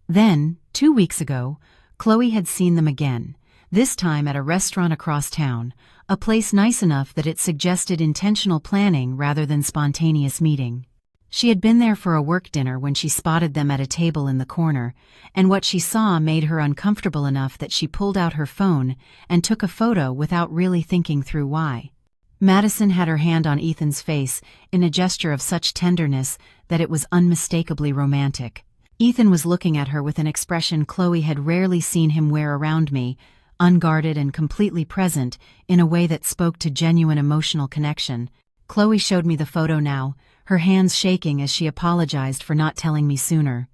Then, 2 weeks ago, Chloe had seen them again, this time at a restaurant across town, a place nice enough that it suggested intentional planning rather than spontaneous meeting. She had been there for a work dinner when she spotted them at a table in the corner, and what she saw made her uncomfortable enough that she pulled out her phone and took a photo without really thinking through why. Madison had her hand on Ethan's face in a gesture of such tenderness that it was unmistakably romantic. Ethan was looking at her with an expression Chloe had rarely seen him wear around me, unguarded and completely present, in a way that spoke to genuine emotional connection. Chloe showed me the photo now, her hands shaking as she apologized for not telling me sooner.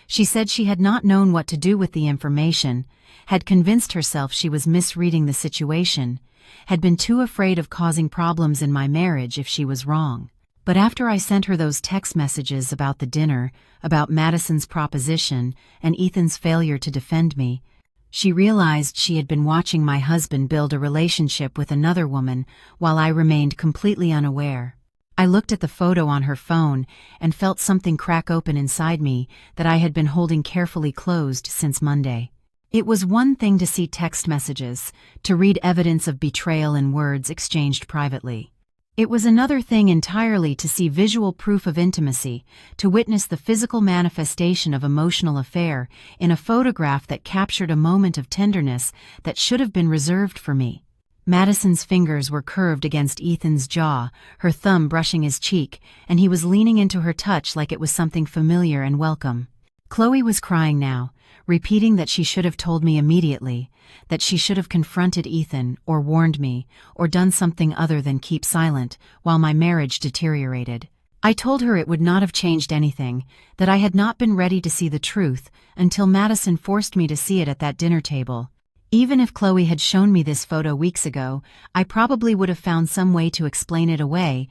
She said she had not known what to do with the information, had convinced herself she was misreading the situation, had been too afraid of causing problems in my marriage if she was wrong. But after I sent her those text messages about the dinner, about Madison's proposition, and Ethan's failure to defend me, she realized she had been watching my husband build a relationship with another woman while I remained completely unaware. I looked at the photo on her phone and felt something crack open inside me that I had been holding carefully closed since Monday. It was one thing to see text messages, to read evidence of betrayal in words exchanged privately. It was another thing entirely to see visual proof of intimacy, to witness the physical manifestation of emotional affair in a photograph that captured a moment of tenderness that should have been reserved for me. Madison's fingers were curved against Ethan's jaw, her thumb brushing his cheek, and he was leaning into her touch like it was something familiar and welcome. Chloe was crying now, repeating that she should have told me immediately, that she should have confronted Ethan, or warned me, or done something other than keep silent, while my marriage deteriorated. I told her it would not have changed anything, that I had not been ready to see the truth until Madison forced me to see it at that dinner table. Even if Chloe had shown me this photo weeks ago, I probably would have found some way to explain it away,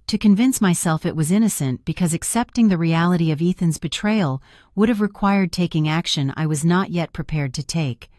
to convince myself it was innocent, because accepting the reality of Ethan's betrayal would have required taking action I was not yet prepared to take.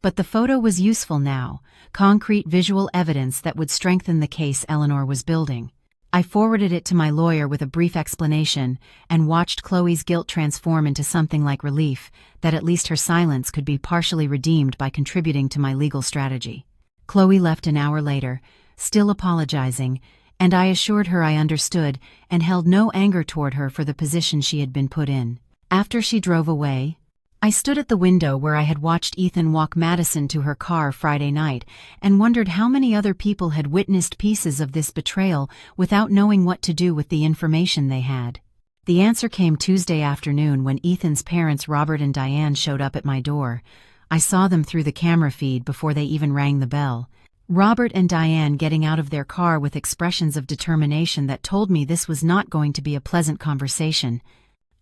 But the photo was useful now, concrete visual evidence that would strengthen the case Eleanor was building. I forwarded it to my lawyer with a brief explanation and watched Chloe's guilt transform into something like relief, that at least her silence could be partially redeemed by contributing to my legal strategy. Chloe left an hour later, still apologizing, and I assured her I understood and held no anger toward her for the position she had been put in. After she drove away, I stood at the window where I had watched Ethan walk Madison to her car Friday night and wondered how many other people had witnessed pieces of this betrayal without knowing what to do with the information they had. The answer came Tuesday afternoon when Ethan's parents Robert and Diane showed up at my door. I saw them through the camera feed before they even rang the bell. Robert and Diane getting out of their car with expressions of determination that told me this was not going to be a pleasant conversation.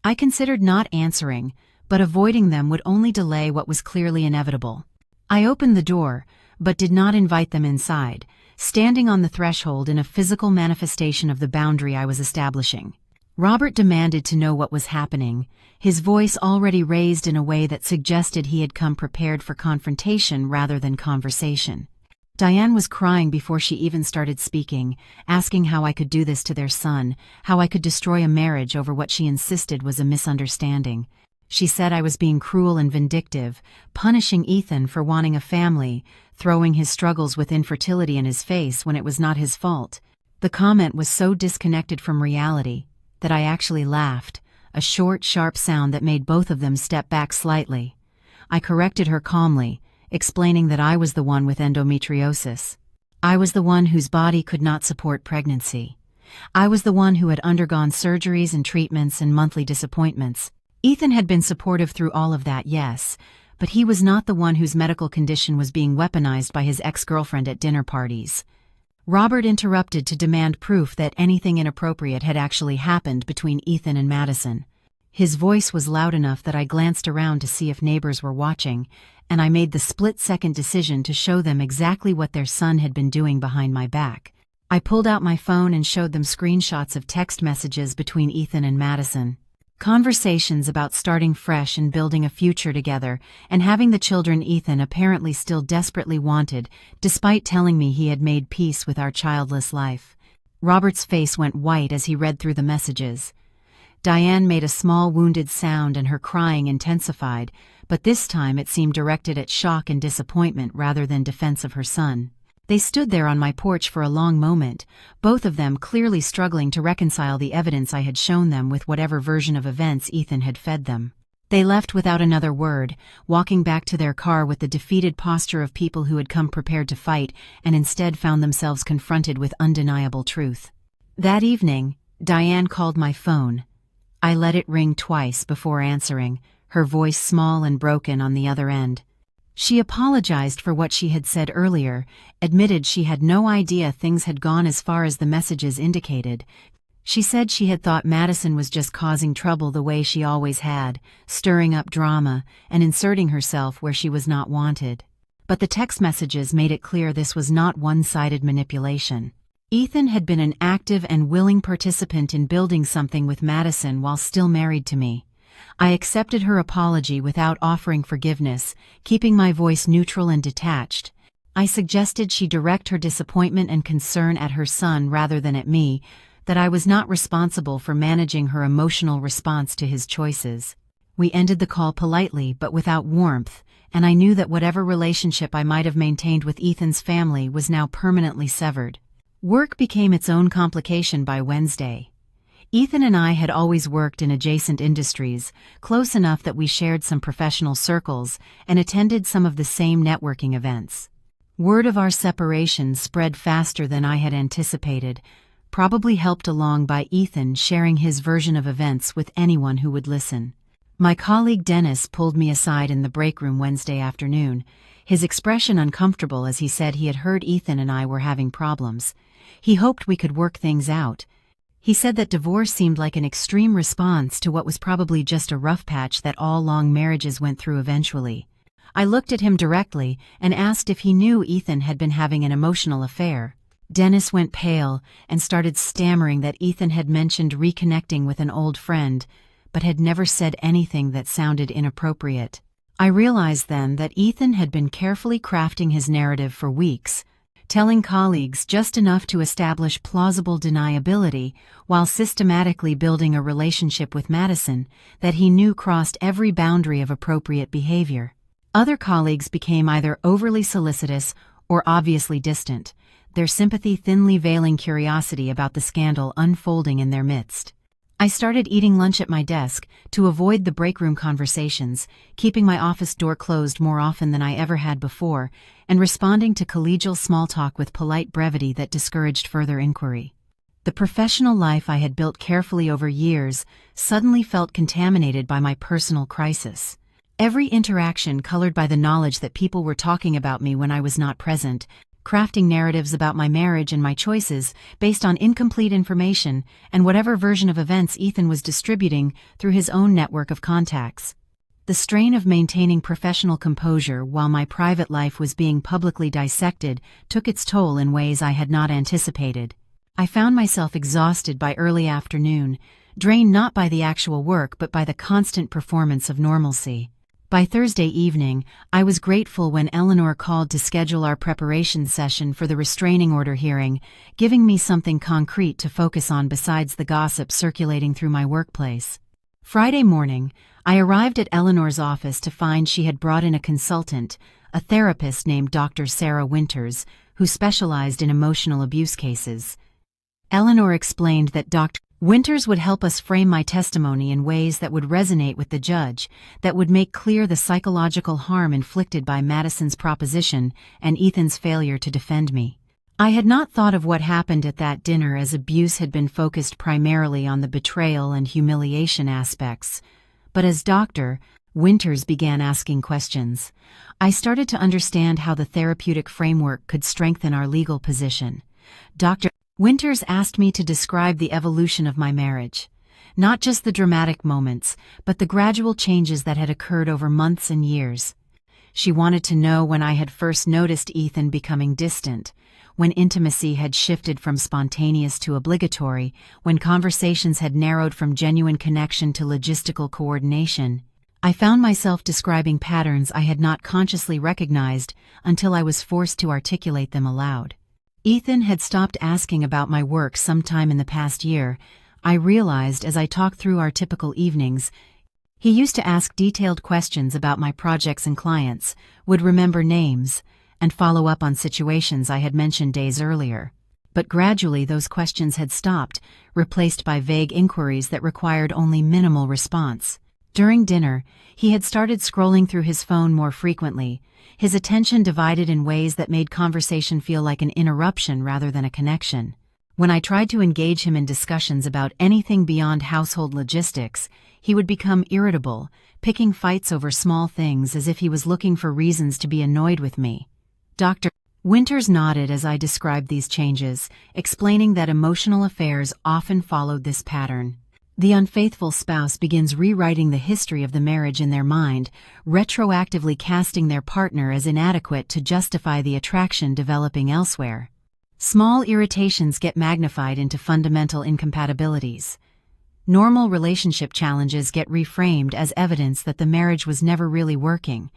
I considered not answering, but avoiding them would only delay what was clearly inevitable. I opened the door, but did not invite them inside, standing on the threshold in a physical manifestation of the boundary I was establishing. Robert demanded to know what was happening, his voice already raised in a way that suggested he had come prepared for confrontation rather than conversation. Diane was crying before she even started speaking, asking how I could do this to their son, how I could destroy a marriage over what she insisted was a misunderstanding. She said I was being cruel and vindictive, punishing Ethan for wanting a family, throwing his struggles with infertility in his face when it was not his fault. The comment was so disconnected from reality that I actually laughed, a short, sharp sound that made both of them step back slightly. I corrected her calmly, explaining that I was the one with endometriosis. I was the one whose body could not support pregnancy. I was the one who had undergone surgeries and treatments and monthly disappointments. Ethan had been supportive through all of that, yes, but he was not the one whose medical condition was being weaponized by his ex-girlfriend at dinner parties. Robert interrupted to demand proof that anything inappropriate had actually happened between Ethan and Madison. His voice was loud enough that I glanced around to see if neighbors were watching, and I made the split-second decision to show them exactly what their son had been doing behind my back. I pulled out my phone and showed them screenshots of text messages between Ethan and Madison. Conversations about starting fresh and building a future together, and having the children Ethan apparently still desperately wanted, despite telling me he had made peace with our childless life. Robert's face went white as he read through the messages. Diane made a small wounded sound and her crying intensified, but this time it seemed directed at shock and disappointment rather than defense of her son. They stood there on my porch for a long moment, both of them clearly struggling to reconcile the evidence I had shown them with whatever version of events Ethan had fed them. They left without another word, walking back to their car with the defeated posture of people who had come prepared to fight and instead found themselves confronted with undeniable truth. That evening, Diane called my phone. I let it ring twice before answering, her voice small and broken on the other end. She apologized for what she had said earlier, admitted she had no idea things had gone as far as the messages indicated. She said she had thought Madison was just causing trouble the way she always had, stirring up drama and inserting herself where she was not wanted. But the text messages made it clear this was not one-sided manipulation. Ethan had been an active and willing participant in building something with Madison while still married to me. I accepted her apology without offering forgiveness, keeping my voice neutral and detached. I suggested she direct her disappointment and concern at her son rather than at me, that I was not responsible for managing her emotional response to his choices. We ended the call politely but without warmth, and I knew that whatever relationship I might have maintained with Ethan's family was now permanently severed. Work became its own complication by Wednesday. Ethan and I had always worked in adjacent industries, close enough that we shared some professional circles and attended some of the same networking events. Word of our separation spread faster than I had anticipated, probably helped along by Ethan sharing his version of events with anyone who would listen. My colleague Dennis pulled me aside in the break room Wednesday afternoon, his expression uncomfortable as he said he had heard Ethan and I were having problems. He hoped we could work things out. He said that divorce seemed like an extreme response to what was probably just a rough patch that all long marriages went through eventually. I looked at him directly and asked if he knew Ethan had been having an emotional affair. Dennis went pale and started stammering that Ethan had mentioned reconnecting with an old friend, but had never said anything that sounded inappropriate. I realized then that Ethan had been carefully crafting his narrative for weeks, telling colleagues just enough to establish plausible deniability while systematically building a relationship with Madison that he knew crossed every boundary of appropriate behavior. Other colleagues became either overly solicitous or obviously distant, their sympathy thinly veiling curiosity about the scandal unfolding in their midst. I started eating lunch at my desk to avoid the break room conversations, keeping my office door closed more often than I ever had before, and responding to collegial small talk with polite brevity that discouraged further inquiry. The professional life I had built carefully over years suddenly felt contaminated by my personal crisis. Every interaction colored by the knowledge that people were talking about me when I was not present, crafting narratives about my marriage and my choices based on incomplete information and whatever version of events Ethan was distributing through his own network of contacts. The strain of maintaining professional composure while my private life was being publicly dissected took its toll in ways I had not anticipated. I found myself exhausted by early afternoon, drained not by the actual work but by the constant performance of normalcy. By Thursday evening, I was grateful when Eleanor called to schedule our preparation session for the restraining order hearing, giving me something concrete to focus on besides the gossip circulating through my workplace. Friday morning, I arrived at Eleanor's office to find she had brought in a consultant, a therapist named Dr. Sarah Winters, who specialized in emotional abuse cases. Eleanor explained that Dr. Winters would help us frame my testimony in ways that would resonate with the judge, that would make clear the psychological harm inflicted by Madison's proposition and Ethan's failure to defend me. I had not thought of what happened at that dinner as abuse had been focused primarily on the betrayal and humiliation aspects, but as Dr. Winters began asking questions, I started to understand how the therapeutic framework could strengthen our legal position. Dr. Winters asked me to describe the evolution of my marriage, not just the dramatic moments, but the gradual changes that had occurred over months and years. She wanted to know when I had first noticed Ethan becoming distant, when intimacy had shifted from spontaneous to obligatory, when conversations had narrowed from genuine connection to logistical coordination. I found myself describing patterns I had not consciously recognized until I was forced to articulate them aloud. Ethan had stopped asking about my work sometime in the past year. I realized as I talked through our typical evenings. He used to ask detailed questions about my projects and clients, would remember names, and follow up on situations I had mentioned days earlier. But gradually those questions had stopped, replaced by vague inquiries that required only minimal response. During dinner, he had started scrolling through his phone more frequently, his attention divided in ways that made conversation feel like an interruption rather than a connection. When I tried to engage him in discussions about anything beyond household logistics, he would become irritable, picking fights over small things as if he was looking for reasons to be annoyed with me. Dr. Winters nodded as I described these changes, explaining that emotional affairs often followed this pattern. The unfaithful spouse begins rewriting the history of the marriage in their mind, retroactively casting their partner as inadequate to justify the attraction developing elsewhere. Small irritations get magnified into fundamental incompatibilities. Normal relationship challenges get reframed as evidence that the marriage was never really working.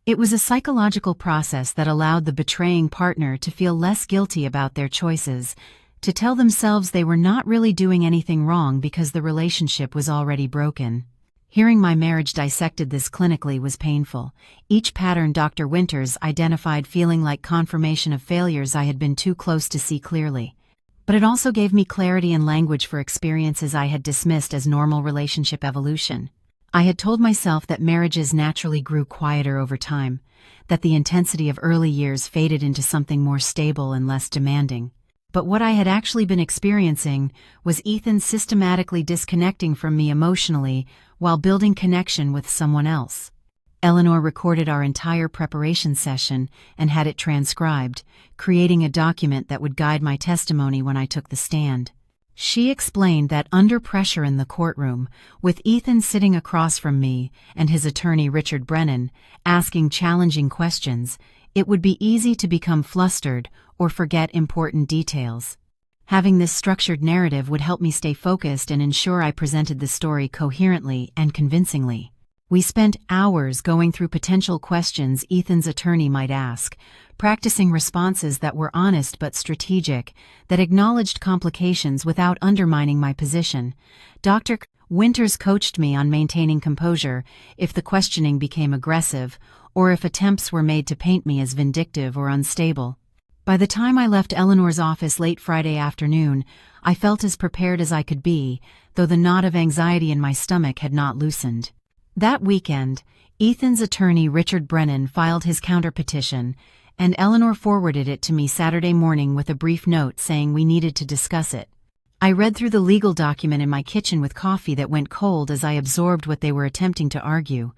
It was a psychological process that allowed the betraying partner to feel less guilty about their choices, to tell themselves they were not really doing anything wrong because the relationship was already broken. Hearing my marriage dissected this clinically was painful. Each pattern Dr. Winters identified feeling like confirmation of failures I had been too close to see clearly. But it also gave me clarity and language for experiences I had dismissed as normal relationship evolution. I had told myself that marriages naturally grew quieter over time, that the intensity of early years faded into something more stable and less demanding. But what I had actually been experiencing was Ethan systematically disconnecting from me emotionally while building connection with someone else. Eleanor recorded our entire preparation session and had it transcribed, creating a document that would guide my testimony when I took the stand. She explained that under pressure in the courtroom, with Ethan sitting across from me and his attorney Richard Brennan asking challenging questions, it would be easy to become flustered or forget important details. Having this structured narrative would help me stay focused and ensure I presented the story coherently and convincingly. We spent hours going through potential questions Ethan's attorney might ask, practicing responses that were honest but strategic, that acknowledged complications without undermining my position. Dr. Winters coached me on maintaining composure if the questioning became aggressive, or if attempts were made to paint me as vindictive or unstable. By the time I left Eleanor's office late Friday afternoon, I felt as prepared as I could be, though the knot of anxiety in my stomach had not loosened. That weekend, Ethan's attorney Richard Brennan filed his counterpetition, and Eleanor forwarded it to me Saturday morning with a brief note saying we needed to discuss it. I read through the legal document in my kitchen with coffee that went cold as I absorbed what they were attempting to argue.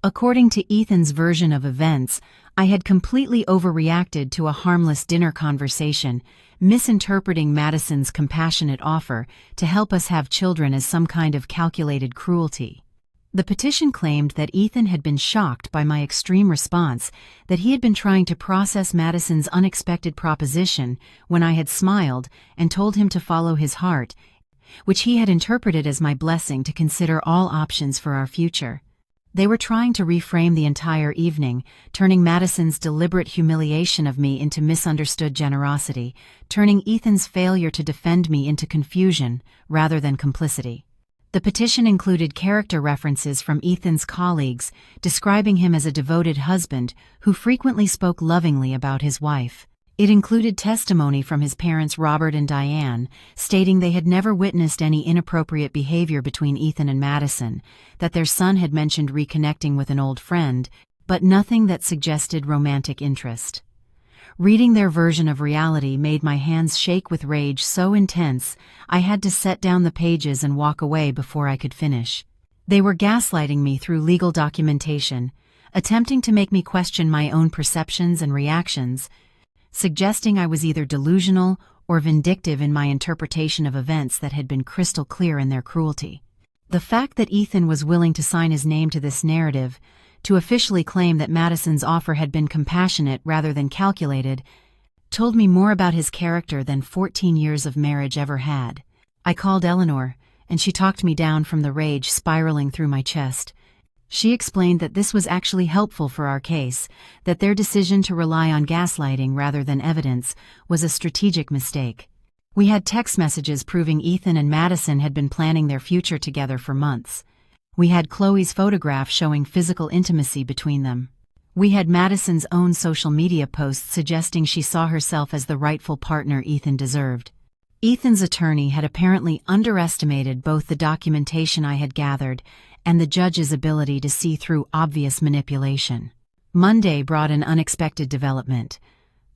According to Ethan's version of events, I had completely overreacted to a harmless dinner conversation, misinterpreting Madison's compassionate offer to help us have children as some kind of calculated cruelty. The petition claimed that Ethan had been shocked by my extreme response, that he had been trying to process Madison's unexpected proposition when I had smiled and told him to follow his heart, which he had interpreted as my blessing to consider all options for our future. They were trying to reframe the entire evening, turning Madison's deliberate humiliation of me into misunderstood generosity, turning Ethan's failure to defend me into confusion rather than complicity. The petition included character references from Ethan's colleagues, describing him as a devoted husband who frequently spoke lovingly about his wife. It included testimony from his parents Robert and Diane, stating they had never witnessed any inappropriate behavior between Ethan and Madison, that their son had mentioned reconnecting with an old friend, but nothing that suggested romantic interest. Reading their version of reality made my hands shake with rage so intense I had to set down the pages and walk away before I could finish. They were gaslighting me through legal documentation, attempting to make me question my own perceptions and reactions, suggesting I was either delusional or vindictive in my interpretation of events that had been crystal clear in their cruelty. The fact that Ethan was willing to sign his name to this narrative to officially claim that Madison's offer had been compassionate rather than calculated, told me more about his character than 14 years of marriage ever had. I called Eleanor, and she talked me down from the rage spiraling through my chest. She explained that this was actually helpful for our case, that their decision to rely on gaslighting rather than evidence was a strategic mistake. We had text messages proving Ethan and Madison had been planning their future together for months. We had Chloe's photograph showing physical intimacy between them. We had Madison's own social media posts suggesting she saw herself as the rightful partner Ethan deserved. Ethan's attorney had apparently underestimated both the documentation I had gathered and the judge's ability to see through obvious manipulation. Monday brought an unexpected development.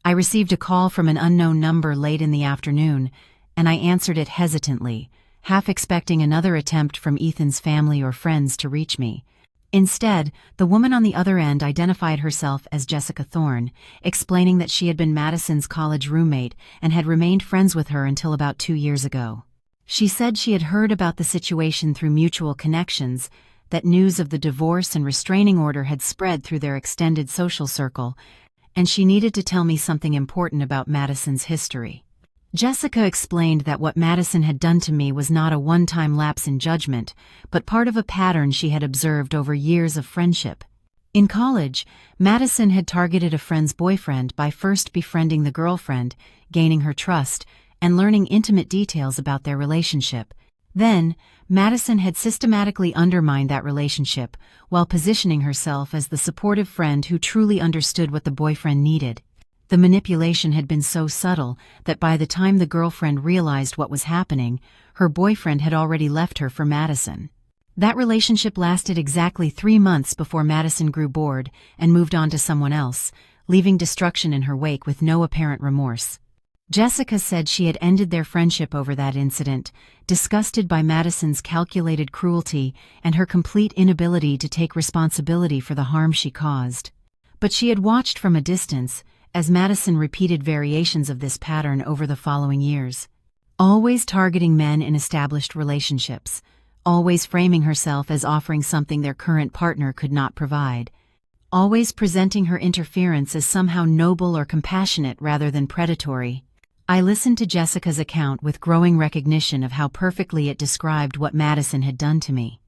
I received a call from an unknown number late in the afternoon, and I answered it hesitantly, half expecting another attempt from Ethan's family or friends to reach me. Instead, the woman on the other end identified herself as Jessica Thorne, explaining that she had been Madison's college roommate and had remained friends with her until about 2 years ago. She said she had heard about the situation through mutual connections, that news of the divorce and restraining order had spread through their extended social circle, and she needed to tell me something important about Madison's history. Jessica explained that what Madison had done to me was not a one-time lapse in judgment, but part of a pattern she had observed over years of friendship. In college, Madison had targeted a friend's boyfriend by first befriending the girlfriend, gaining her trust, and learning intimate details about their relationship. Then, Madison had systematically undermined that relationship while positioning herself as the supportive friend who truly understood what the boyfriend needed. The manipulation had been so subtle that by the time the girlfriend realized what was happening, her boyfriend had already left her for Madison. That relationship lasted exactly 3 months before Madison grew bored and moved on to someone else, leaving destruction in her wake with no apparent remorse. Jessica said she had ended their friendship over that incident, disgusted by Madison's calculated cruelty and her complete inability to take responsibility for the harm she caused. But she had watched from a distance as Madison repeated variations of this pattern over the following years, always targeting men in established relationships, always framing herself as offering something their current partner could not provide, always presenting her interference as somehow noble or compassionate rather than predatory. I listened to Jessica's account with growing recognition of how perfectly it described what Madison had done to me.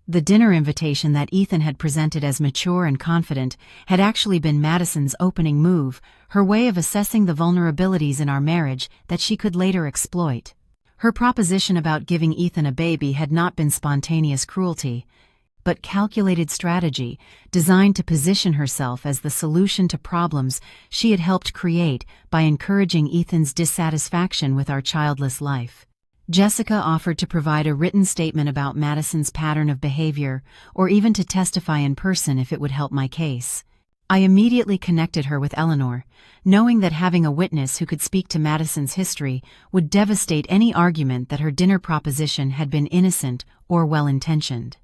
The dinner invitation that Ethan had presented as mature and confident had actually been Madison's opening move, her way of assessing the vulnerabilities in our marriage that she could later exploit. Her proposition about giving Ethan a baby had not been spontaneous cruelty, but calculated strategy designed to position herself as the solution to problems she had helped create by encouraging Ethan's dissatisfaction with our childless life. Jessica offered to provide a written statement about Madison's pattern of behavior, or even to testify in person if it would help my case. I immediately connected her with Eleanor, knowing that having a witness who could speak to Madison's history would devastate any argument that her dinner proposition had been innocent or well-intentioned.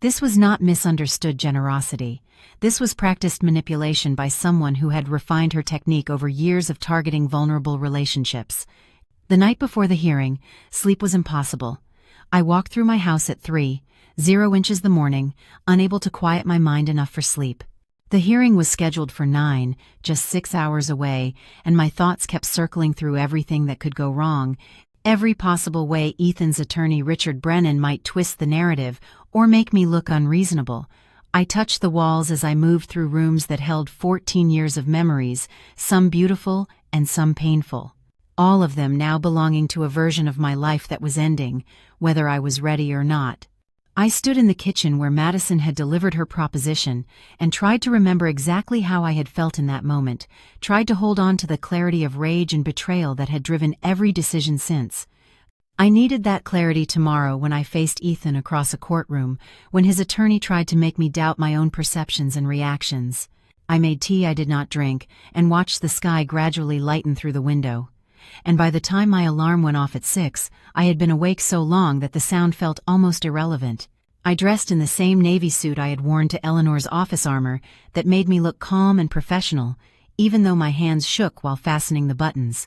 This was not misunderstood generosity. This was practiced manipulation by someone who had refined her technique over years of targeting vulnerable relationships. The night before the hearing, sleep was impossible. I walked through my house at 3:00 in the morning, unable to quiet my mind enough for sleep. The hearing was scheduled for 9, just 6 hours away, and my thoughts kept circling through everything that could go wrong, every possible way Ethan's attorney Richard Brennan might twist the narrative or make me look unreasonable. I touched the walls as I moved through rooms that held 14 years of memories, some beautiful and some painful. All of them now belonging to a version of my life that was ending, whether I was ready or not. I stood in the kitchen where Madison had delivered her proposition and tried to remember exactly how I had felt in that moment, tried to hold on to the clarity of rage and betrayal that had driven every decision since. I needed that clarity tomorrow when I faced Ethan across a courtroom, when his attorney tried to make me doubt my own perceptions and reactions. I made tea I did not drink and watched the sky gradually lighten through the window. And by the time my alarm went off at 6, I had been awake so long that the sound felt almost irrelevant. I dressed in the same navy suit I had worn to Eleanor's office armor that made me look calm and professional, even though my hands shook while fastening the buttons.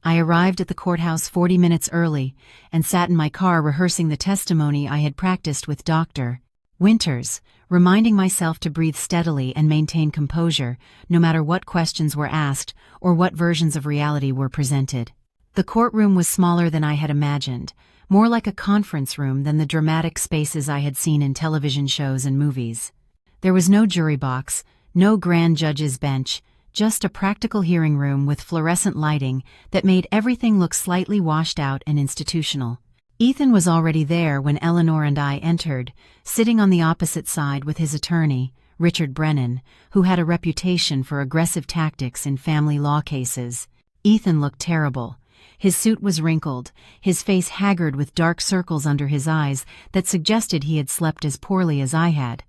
I arrived at the courthouse 40 minutes early and sat in my car rehearsing the testimony I had practiced with Dr. Winters, reminding myself to breathe steadily and maintain composure, no matter what questions were asked or what versions of reality were presented. The courtroom was smaller than I had imagined, more like a conference room than the dramatic spaces I had seen in television shows and movies. There was no jury box, no grand judge's bench, just a practical hearing room with fluorescent lighting that made everything look slightly washed out and institutional. Ethan was already there when Eleanor and I entered, sitting on the opposite side with his attorney, Richard Brennan, who had a reputation for aggressive tactics in family law cases. Ethan looked terrible. His suit was wrinkled, his face haggard with dark circles under his eyes that suggested he had slept as poorly as I had.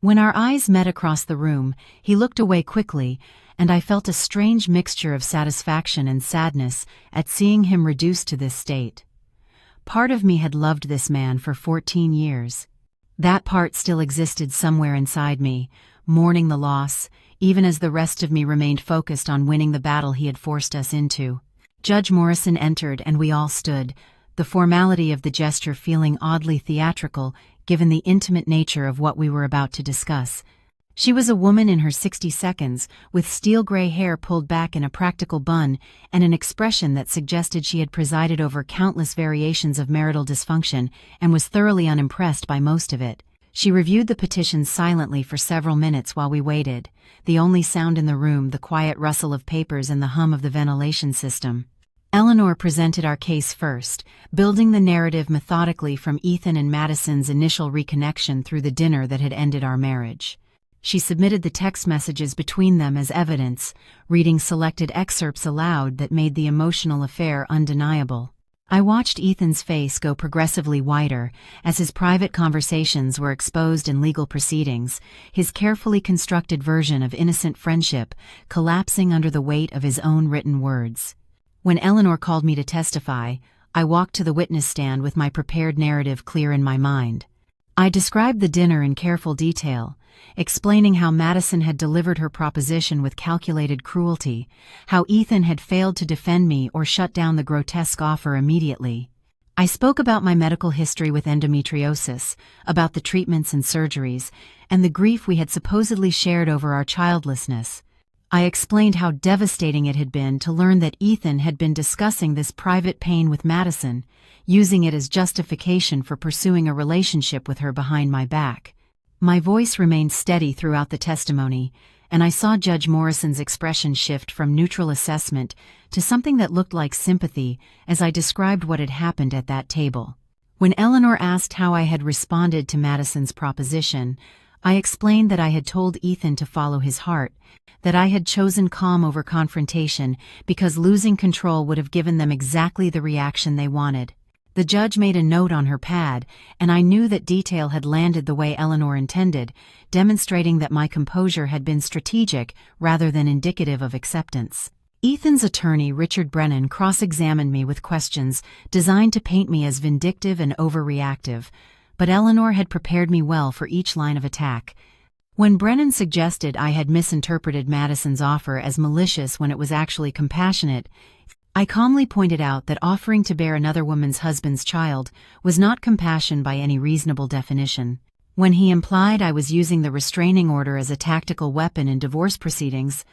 When our eyes met across the room, he looked away quickly, and I felt a strange mixture of satisfaction and sadness at seeing him reduced to this state. Part of me had loved this man for 14 years. That part still existed somewhere inside me, mourning the loss, even as the rest of me remained focused on winning the battle he had forced us into. Judge Morrison entered and we all stood, the formality of the gesture feeling oddly theatrical given the intimate nature of what we were about to discuss. She was a woman in her 60s, with steel-gray hair pulled back in a practical bun and an expression that suggested she had presided over countless variations of marital dysfunction and was thoroughly unimpressed by most of it. She reviewed the petitions silently for several minutes while we waited, the only sound in the room the quiet rustle of papers and the hum of the ventilation system. Eleanor presented our case first, building the narrative methodically from Ethan and Madison's initial reconnection through the dinner that had ended our marriage. She submitted the text messages between them as evidence, reading selected excerpts aloud that made the emotional affair undeniable. I watched Ethan's face go progressively whiter as his private conversations were exposed in legal proceedings, his carefully constructed version of innocent friendship collapsing under the weight of his own written words. When Eleanor called me to testify, I walked to the witness stand with my prepared narrative clear in my mind. I described the dinner in careful detail, explaining how Madison had delivered her proposition with calculated cruelty, how Ethan had failed to defend me or shut down the grotesque offer immediately. I spoke about my medical history with endometriosis, about the treatments and surgeries, and the grief we had supposedly shared over our childlessness. I explained how devastating it had been to learn that Ethan had been discussing this private pain with Madison, using it as justification for pursuing a relationship with her behind my back. My voice remained steady throughout the testimony, and I saw Judge Morrison's expression shift from neutral assessment to something that looked like sympathy as I described what had happened at that table. When Eleanor asked how I had responded to Madison's proposition, I explained that I had told Ethan to follow his heart, that I had chosen calm over confrontation because losing control would have given them exactly the reaction they wanted. The judge made a note on her pad, and I knew that detail had landed the way Eleanor intended, demonstrating that my composure had been strategic rather than indicative of acceptance. Ethan's attorney, Richard Brennan, cross-examined me with questions designed to paint me as vindictive and overreactive, but Eleanor had prepared me well for each line of attack. When Brennan suggested I had misinterpreted Madison's offer as malicious when it was actually compassionate, I calmly pointed out that offering to bear another woman's husband's child was not compassion by any reasonable definition. When he implied I was using the restraining order as a tactical weapon in divorce proceedings,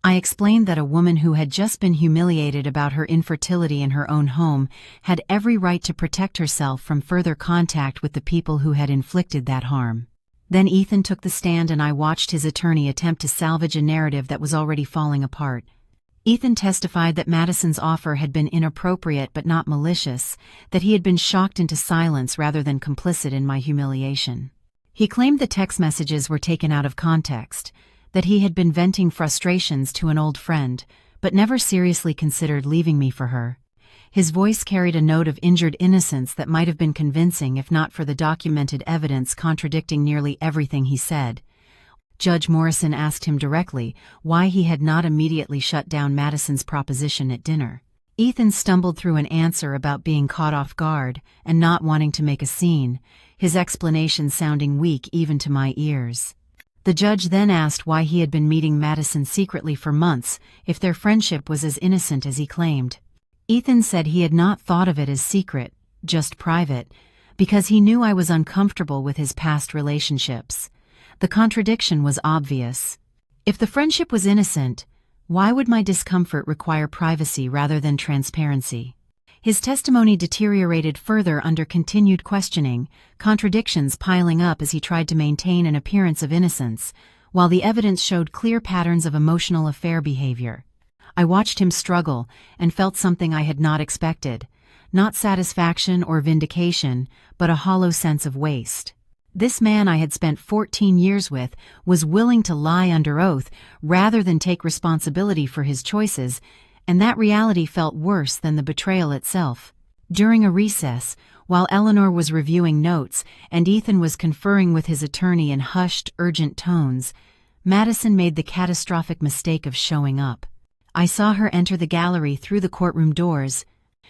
I explained that a woman who had just been humiliated about her infertility in her own home had every right to protect herself from further contact with the people who had inflicted that harm. Then Ethan took the stand and I watched his attorney attempt to salvage a narrative that was already falling apart. Ethan testified that Madison's offer had been inappropriate but not malicious, that he had been shocked into silence rather than complicit in my humiliation. He claimed the text messages were taken out of context, that he had been venting frustrations to an old friend, but never seriously considered leaving me for her. His voice carried a note of injured innocence that might have been convincing if not for the documented evidence contradicting nearly everything he said. Judge Morrison asked him directly why he had not immediately shut down Madison's proposition at dinner. Ethan stumbled through an answer about being caught off guard and not wanting to make a scene, his explanation sounding weak even to my ears. The judge then asked why he had been meeting Madison secretly for months if their friendship was as innocent as he claimed. Ethan said he had not thought of it as secret, just private, because he knew I was uncomfortable with his past relationships. The contradiction was obvious. If the friendship was innocent, why would my discomfort require privacy rather than transparency? His testimony deteriorated further under continued questioning, contradictions piling up as he tried to maintain an appearance of innocence, while the evidence showed clear patterns of emotional affair behavior. I watched him struggle and felt something I had not expected, not satisfaction or vindication, but a hollow sense of waste. This man I had spent 14 years with was willing to lie under oath rather than take responsibility for his choices, and that reality felt worse than the betrayal itself. During a recess, while Eleanor was reviewing notes and Ethan was conferring with his attorney in hushed, urgent tones, Madison made the catastrophic mistake of showing up. I saw her enter the gallery through the courtroom doors,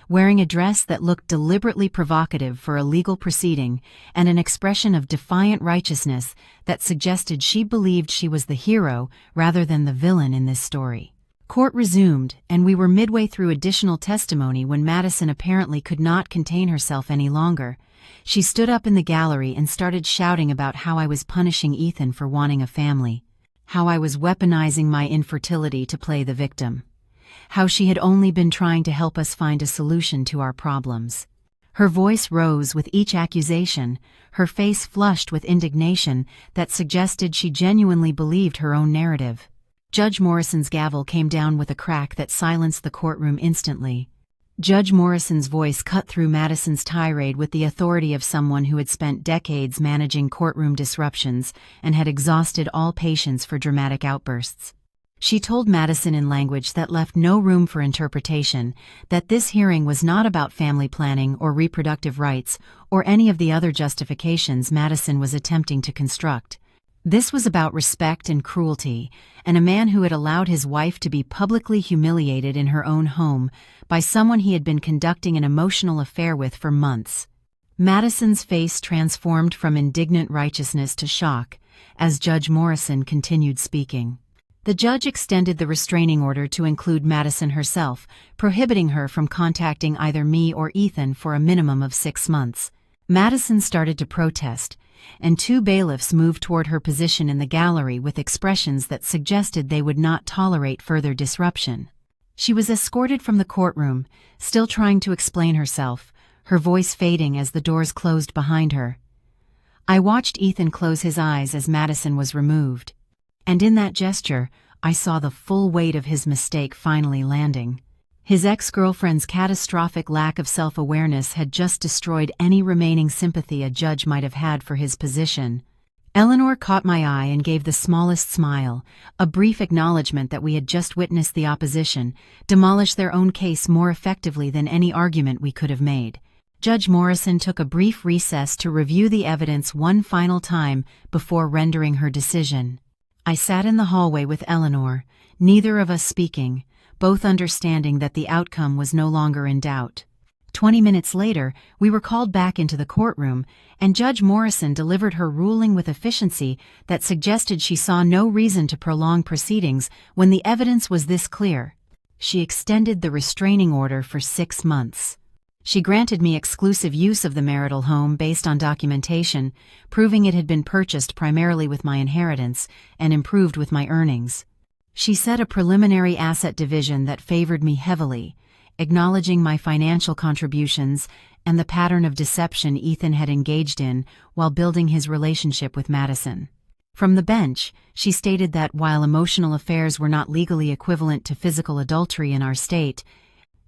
wearing a dress that looked deliberately provocative for a legal proceeding and an expression of defiant righteousness that suggested she believed she was the hero rather than the villain in this story. Court resumed, and we were midway through additional testimony when Madison apparently could not contain herself any longer. She stood up in the gallery and started shouting about how I was punishing Ethan for wanting a family, how I was weaponizing my infertility to play the victim, how she had only been trying to help us find a solution to our problems. Her voice rose with each accusation, her face flushed with indignation that suggested she genuinely believed her own narrative. Judge Morrison's gavel came down with a crack that silenced the courtroom instantly. Judge Morrison's voice cut through Madison's tirade with the authority of someone who had spent decades managing courtroom disruptions and had exhausted all patience for dramatic outbursts. She told Madison in language that left no room for interpretation that this hearing was not about family planning or reproductive rights or any of the other justifications Madison was attempting to construct. This was about respect and cruelty, and a man who had allowed his wife to be publicly humiliated in her own home by someone he had been conducting an emotional affair with for months. Madison's face transformed from indignant righteousness to shock as Judge Morrison continued speaking. The judge extended the restraining order to include Madison herself, prohibiting her from contacting either me or Ethan for a minimum of 6 months. Madison started to protest, and 2 bailiffs moved toward her position in the gallery with expressions that suggested they would not tolerate further disruption. She was escorted from the courtroom, still trying to explain herself, her voice fading as the doors closed behind her. I watched Ethan close his eyes as Madison was removed, and in that gesture, I saw the full weight of his mistake finally landing. His ex-girlfriend's catastrophic lack of self-awareness had just destroyed any remaining sympathy a judge might have had for his position. Eleanor caught my eye and gave the smallest smile, a brief acknowledgement that we had just witnessed the opposition demolish their own case more effectively than any argument we could have made. Judge Morrison took a brief recess to review the evidence one final time before rendering her decision. I sat in the hallway with Eleanor, neither of us speaking, both understanding that the outcome was no longer in doubt. 20 minutes later, we were called back into the courtroom, and Judge Morrison delivered her ruling with efficiency that suggested she saw no reason to prolong proceedings when the evidence was this clear. She extended the restraining order for 6 months. She granted me exclusive use of the marital home based on documentation, proving it had been purchased primarily with my inheritance and improved with my earnings. She set a preliminary asset division that favored me heavily, acknowledging my financial contributions and the pattern of deception Ethan had engaged in while building his relationship with Madison. From the bench, she stated that while emotional affairs were not legally equivalent to physical adultery in our state,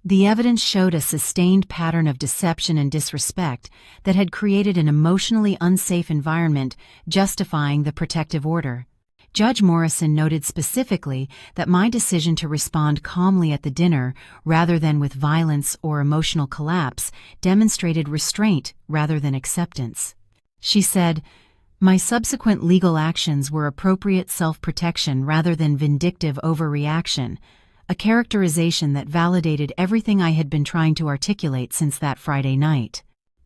the evidence showed a sustained pattern of deception and disrespect that had created an emotionally unsafe environment justifying the protective order. Judge Morrison noted specifically that my decision to respond calmly at the dinner rather than with violence or emotional collapse demonstrated restraint rather than acceptance. She said, "My subsequent legal actions were appropriate self-protection rather than vindictive overreaction, a characterization that validated everything I had been trying to articulate since that Friday night."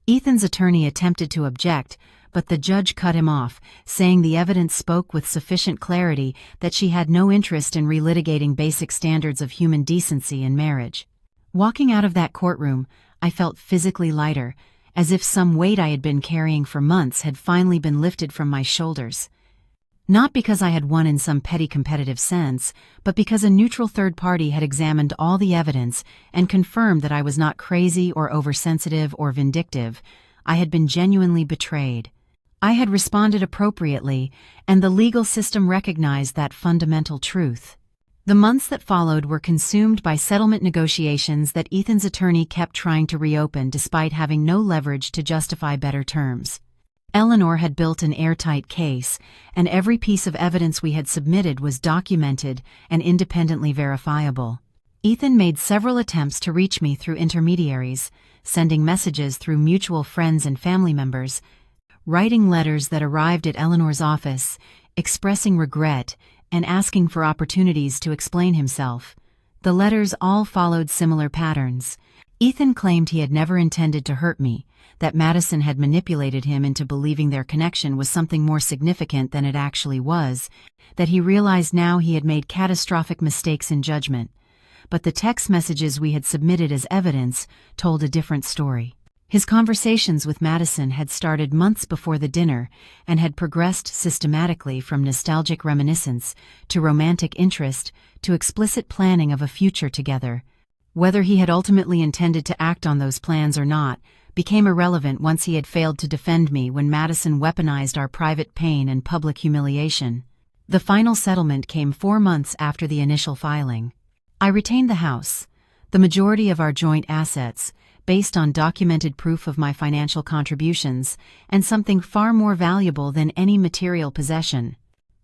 Ethan's attorney attempted to object, but the judge cut him off, saying the evidence spoke with sufficient clarity that she had no interest in relitigating basic standards of human decency in marriage. Walking out of that courtroom, I felt physically lighter, as if some weight I had been carrying for months had finally been lifted from my shoulders. Not because I had won in some petty competitive sense, but because a neutral third party had examined all the evidence and confirmed that I was not crazy or oversensitive or vindictive. I had been genuinely betrayed. I had responded appropriately, and the legal system recognized that fundamental truth. The months that followed were consumed by settlement negotiations that Ethan's attorney kept trying to reopen despite having no leverage to justify better terms. Eleanor had built an airtight case, and every piece of evidence we had submitted was documented and independently verifiable. Ethan made several attempts to reach me through intermediaries, sending messages through mutual friends and family members, writing letters that arrived at Eleanor's office, expressing regret, and asking for opportunities to explain himself. The letters all followed similar patterns. Ethan claimed he had never intended to hurt me, that Madison had manipulated him into believing their connection was something more significant than it actually was, that he realized now he had made catastrophic mistakes in judgment. But the text messages we had submitted as evidence told a different story. His conversations with Madison had started months before the dinner and had progressed systematically from nostalgic reminiscence to romantic interest to explicit planning of a future together. Whether he had ultimately intended to act on those plans or not became irrelevant once he had failed to defend me when Madison weaponized our private pain and public humiliation. The final settlement came 4 months after the initial filing. I retained the house, the majority of our joint assets, based on documented proof of my financial contributions, and something far more valuable than any material possession.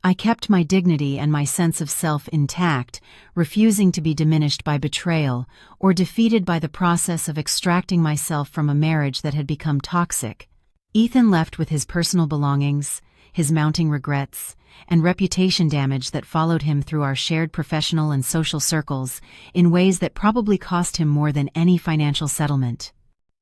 I kept my dignity and my sense of self intact, refusing to be diminished by betrayal or defeated by the process of extracting myself from a marriage that had become toxic. Ethan left with his personal belongings, his mounting regrets, and reputation damage that followed him through our shared professional and social circles in ways that probably cost him more than any financial settlement.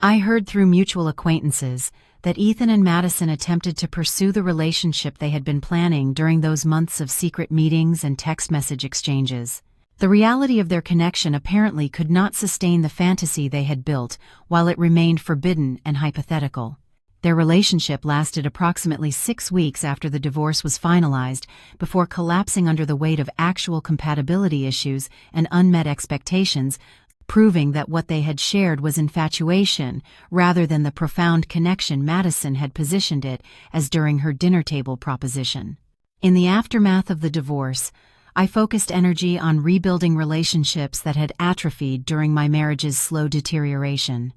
I heard through mutual acquaintances that Ethan and Madison attempted to pursue the relationship they had been planning during those months of secret meetings and text message exchanges. The reality of their connection apparently could not sustain the fantasy they had built while it remained forbidden and hypothetical. Their relationship lasted approximately 6 weeks after the divorce was finalized, before collapsing under the weight of actual compatibility issues and unmet expectations, proving that what they had shared was infatuation rather than the profound connection Madison had positioned it as during her dinner table proposition. In the aftermath of the divorce, I focused energy on rebuilding relationships that had atrophied during my marriage's slow deterioration.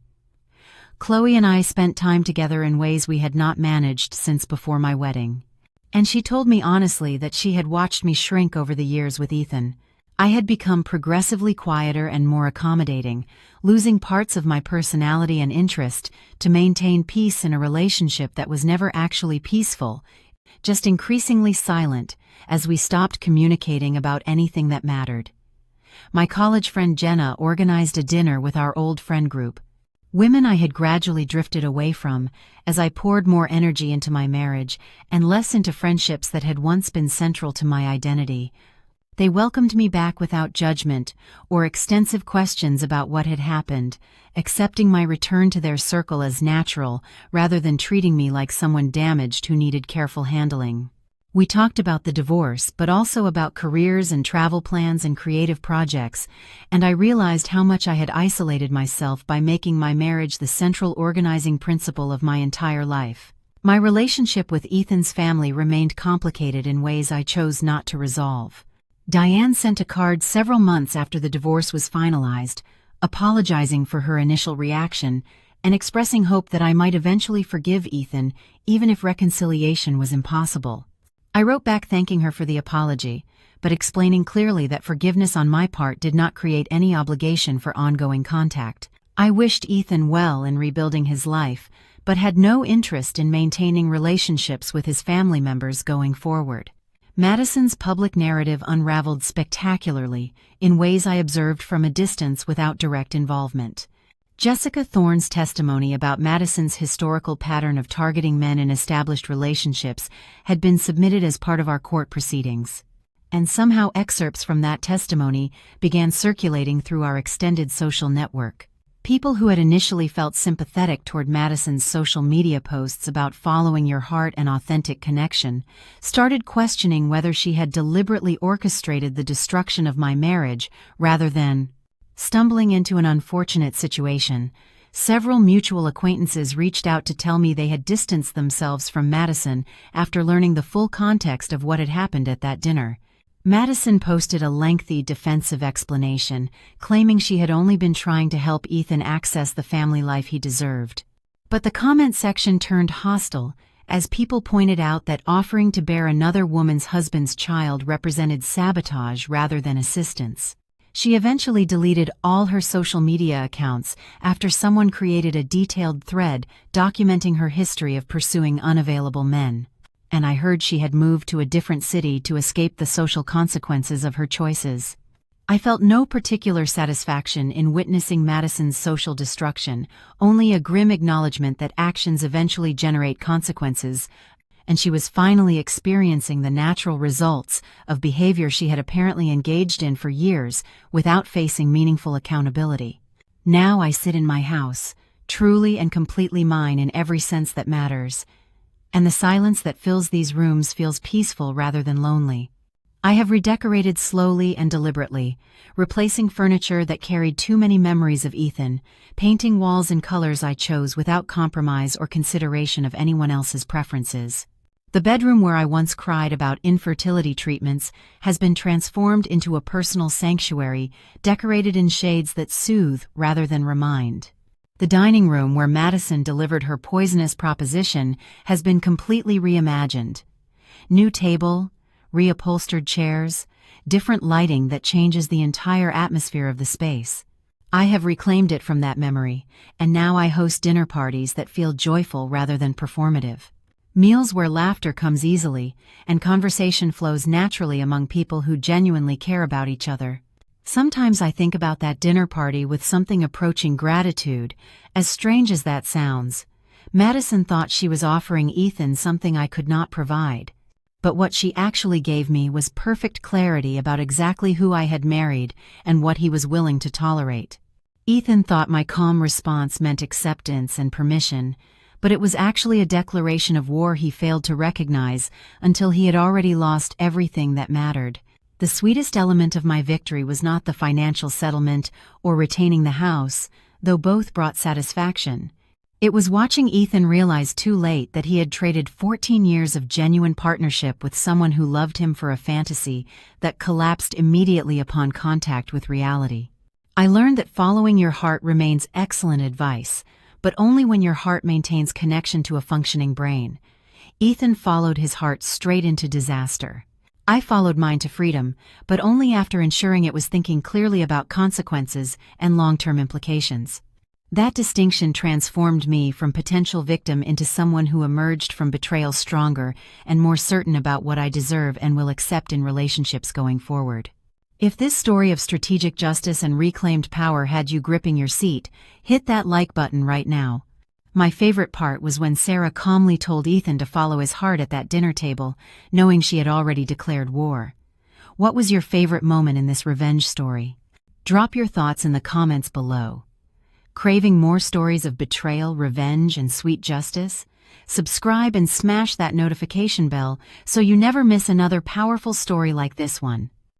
Chloe and I spent time together in ways we had not managed since before my wedding. And she told me honestly that she had watched me shrink over the years with Ethan. I had become progressively quieter and more accommodating, losing parts of my personality and interest to maintain peace in a relationship that was never actually peaceful, just increasingly silent as we stopped communicating about anything that mattered. My college friend Jenna organized a dinner with our old friend group. Women I had gradually drifted away from as I poured more energy into my marriage and less into friendships that had once been central to my identity. They welcomed me back without judgment or extensive questions about what had happened, accepting my return to their circle as natural rather than treating me like someone damaged who needed careful handling. We talked about the divorce, but also about careers and travel plans and creative projects, and I realized how much I had isolated myself by making my marriage the central organizing principle of my entire life. My relationship with Ethan's family remained complicated in ways I chose not to resolve. Diane sent a card several months after the divorce was finalized, apologizing for her initial reaction and expressing hope that I might eventually forgive Ethan, even if reconciliation was impossible. I wrote back thanking her for the apology, but explaining clearly that forgiveness on my part did not create any obligation for ongoing contact. I wished Ethan well in rebuilding his life, but had no interest in maintaining relationships with his family members going forward. Madison's public narrative unraveled spectacularly in ways I observed from a distance without direct involvement. Jessica Thorne's testimony about Madison's historical pattern of targeting men in established relationships had been submitted as part of our court proceedings, and somehow excerpts from that testimony began circulating through our extended social network. People who had initially felt sympathetic toward Madison's social media posts about following your heart and authentic connection started questioning whether she had deliberately orchestrated the destruction of my marriage rather than stumbling into an unfortunate situation. Several mutual acquaintances reached out to tell me they had distanced themselves from Madison after learning the full context of what had happened at that dinner. Madison posted a lengthy defensive explanation, claiming she had only been trying to help Ethan access the family life he deserved. But the comment section turned hostile, as people pointed out that offering to bear another woman's husband's child represented sabotage rather than assistance. She eventually deleted all her social media accounts after someone created a detailed thread documenting her history of pursuing unavailable men. And I heard she had moved to a different city to escape the social consequences of her choices. I felt no particular satisfaction in witnessing Madison's social destruction, only a grim acknowledgement that actions eventually generate consequences, and she was finally experiencing the natural results of behavior she had apparently engaged in for years without facing meaningful accountability. Now I sit in my house, truly and completely mine in every sense that matters, and the silence that fills these rooms feels peaceful rather than lonely. I have redecorated slowly and deliberately, replacing furniture that carried too many memories of Ethan, painting walls in colors I chose without compromise or consideration of anyone else's preferences. The bedroom where I once cried about infertility treatments has been transformed into a personal sanctuary, decorated in shades that soothe rather than remind. The dining room where Madison delivered her poisonous proposition has been completely reimagined. New table, reupholstered chairs, different lighting that changes the entire atmosphere of the space. I have reclaimed it from that memory, and now I host dinner parties that feel joyful rather than performative. Meals where laughter comes easily, and conversation flows naturally among people who genuinely care about each other. Sometimes I think about that dinner party with something approaching gratitude, as strange as that sounds. Madison thought she was offering Ethan something I could not provide. But what she actually gave me was perfect clarity about exactly who I had married and what he was willing to tolerate. Ethan thought my calm response meant acceptance and permission, but it was actually a declaration of war he failed to recognize until he had already lost everything that mattered. The sweetest element of my victory was not the financial settlement or retaining the house, though both brought satisfaction. It was watching Ethan realize too late that he had traded 14 years of genuine partnership with someone who loved him for a fantasy that collapsed immediately upon contact with reality. I learned that following your heart remains excellent advice, but only when your heart maintains connection to a functioning brain. Ethan followed his heart straight into disaster. I followed mine to freedom, but only after ensuring it was thinking clearly about consequences and long-term implications. That distinction transformed me from potential victim into someone who emerged from betrayal stronger and more certain about what I deserve and will accept in relationships going forward. If this story of strategic justice and reclaimed power had you gripping your seat, hit that like button right now. My favorite part was when Sarah calmly told Ethan to follow his heart at that dinner table, knowing she had already declared war. What was your favorite moment in this revenge story? Drop your thoughts in the comments below. Craving more stories of betrayal, revenge, and sweet justice? Subscribe and smash that notification bell so you never miss another powerful story like this one.